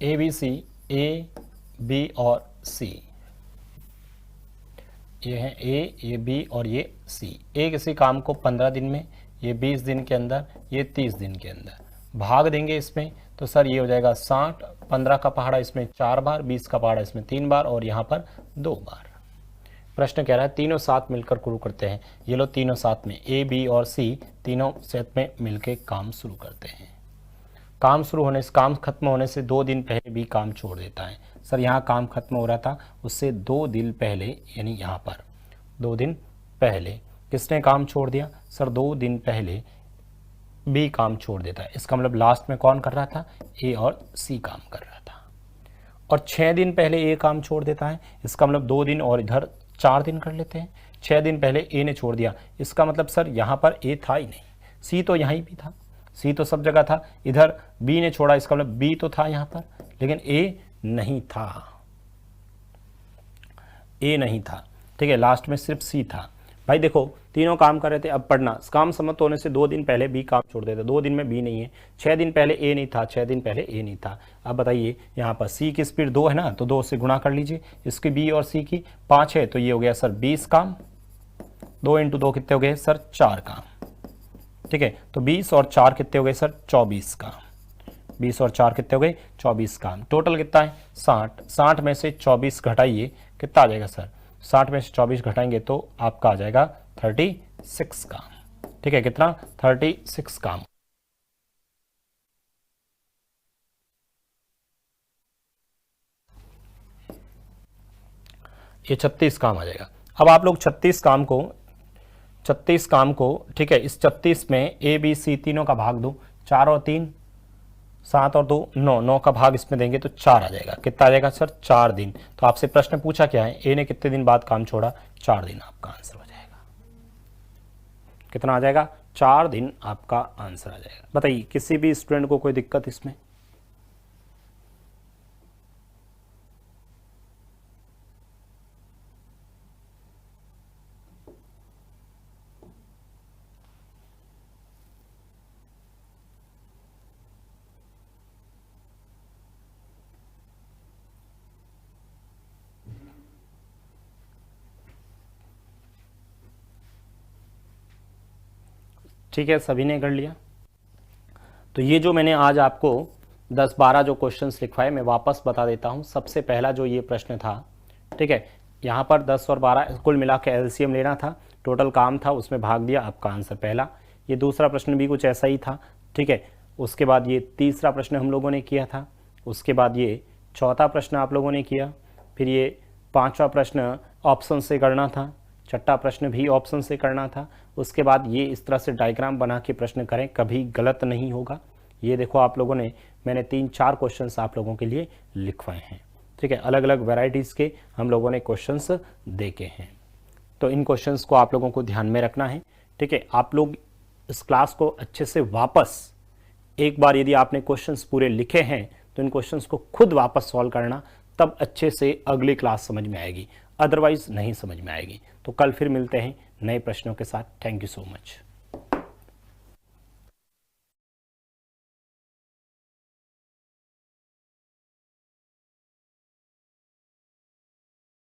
A B C, A B और सी ये है ए, ये बी और ये सी। ए किसी काम को 15 दिन में, ये 20 दिन के अंदर, ये 30 दिन के अंदर भाग देंगे इसमें, तो सर ये हो जाएगा 60। 15 का पहाड़ा इसमें 4 बार, 20 का पहाड़ा इसमें 3 बार और यहाँ पर 2 बार। प्रश्न कह रहा है तीनों साथ मिलकर शुरू करते हैं। ये लो तीनों साथ में, ए, बी और सी तीनों साथ में मिलकर काम शुरू करते हैं। काम शुरू होने से, काम खत्म होने से 2 दिन पहले भी काम छोड़ देता है। सर यहाँ काम खत्म हो रहा था, उससे 2 दिन पहले, यानी यहाँ पर 2 दिन पहले किसने काम छोड़ दिया? सर 2 दिन पहले बी काम छोड़ देता है। इसका मतलब लास्ट में कौन कर रहा था? ए और सी काम कर रहा था। और 6 दिन पहले ए काम छोड़ देता है। इसका मतलब 2 दिन और इधर 4 दिन कर लेते हैं। 6 दिन पहले ए ने छोड़ दिया, इसका मतलब सर यहाँ पर ए था ही नहीं, सी तो यहीं भी था, सी तो सब जगह था। इधर बी ने छोड़ा, इसका मतलब बी तो था यहाँ पर, लेकिन ए नहीं था, ए नहीं था। ठीक है, लास्ट में सिर्फ सी था। भाई देखो तीनों काम कर रहे थे। अब पढ़ना, काम समाप्त होने से 2 दिन पहले बी काम छोड़ देते। 2 दिन में बी नहीं है, 6 दिन पहले ए नहीं था, 6 दिन पहले ए नहीं था। अब बताइए यहाँ पर सी की स्पीड 2 है ना, तो 2 से गुणा कर लीजिए। इसकी बी और सी की 5 है, तो ये हो गया सर 20 काम। 2 × 2 कितने हो गए सर? 4 काम। ठीक है, तो 20 और 4 कितने हो गए सर? 24 काम। 20 और 4 कितने हो गए? 24 काम। टोटल कितना है? 60। 60 में से 24 घटाइए, कितना आ जाएगा सर? 60 में से 24 घटाएंगे तो आपका आ जाएगा 36 काम। ठीक है, कितना? 36 काम। ये 36 काम आ जाएगा। अब आप लोग 36 काम को ठीक है, इस 36 में ए बी सी तीनों का भाग दो। 4 और 3 7 और 2 9, 9 का भाग इसमें देंगे तो 4 आ जाएगा। कितना आ जाएगा सर? 4 दिन। तो आपसे प्रश्न पूछा क्या है? ए ने कितने दिन बाद काम छोड़ा? 4 दिन आपका आंसर हो जाएगा। कितना आ जाएगा? 4 दिन आपका आंसर आ जाएगा। बताइए किसी भी स्टूडेंट को कोई दिक्कत इसमें? ठीक है, सभी ने कर लिया। तो ये जो मैंने आज आपको 10-12 जो क्वेश्चंस लिखवाए, मैं वापस बता देता हूँ। सबसे पहला जो ये प्रश्न था, ठीक है, यहाँ पर 10 और 12 कुल मिला के एलसीएम लेना था, टोटल काम था, उसमें भाग दिया, आपका आंसर पहला। ये दूसरा प्रश्न भी कुछ ऐसा ही था। ठीक है, उसके बाद ये तीसरा प्रश्न हम लोगों ने किया था, उसके बाद ये चौथा प्रश्न आप लोगों ने किया, फिर ये पाँचवा प्रश्न ऑप्शन से करना था, छठा प्रश्न भी ऑप्शन से करना था। उसके बाद ये इस तरह से डायग्राम बना के प्रश्न करें, कभी गलत नहीं होगा। ये देखो आप लोगों ने, मैंने 3-4 क्वेश्चंस आप लोगों के लिए लिखवाए हैं। ठीक है, अलग अलग वैरायटीज़ के हम लोगों ने क्वेश्चंस देखे हैं। तो इन क्वेश्चंस को आप लोगों को ध्यान में रखना है। ठीक है, आप लोग इस क्लास को अच्छे से वापस एक बार, यदि आपने क्वेश्चंस पूरे लिखे हैं तो इन क्वेश्चंस को खुद वापस सॉल्व करना, तब अच्छे से अगली क्लास समझ में आएगी, अदरवाइज नहीं समझ में आएगी। तो कल फिर मिलते हैं नए प्रश्नों के साथ। Thank you so much.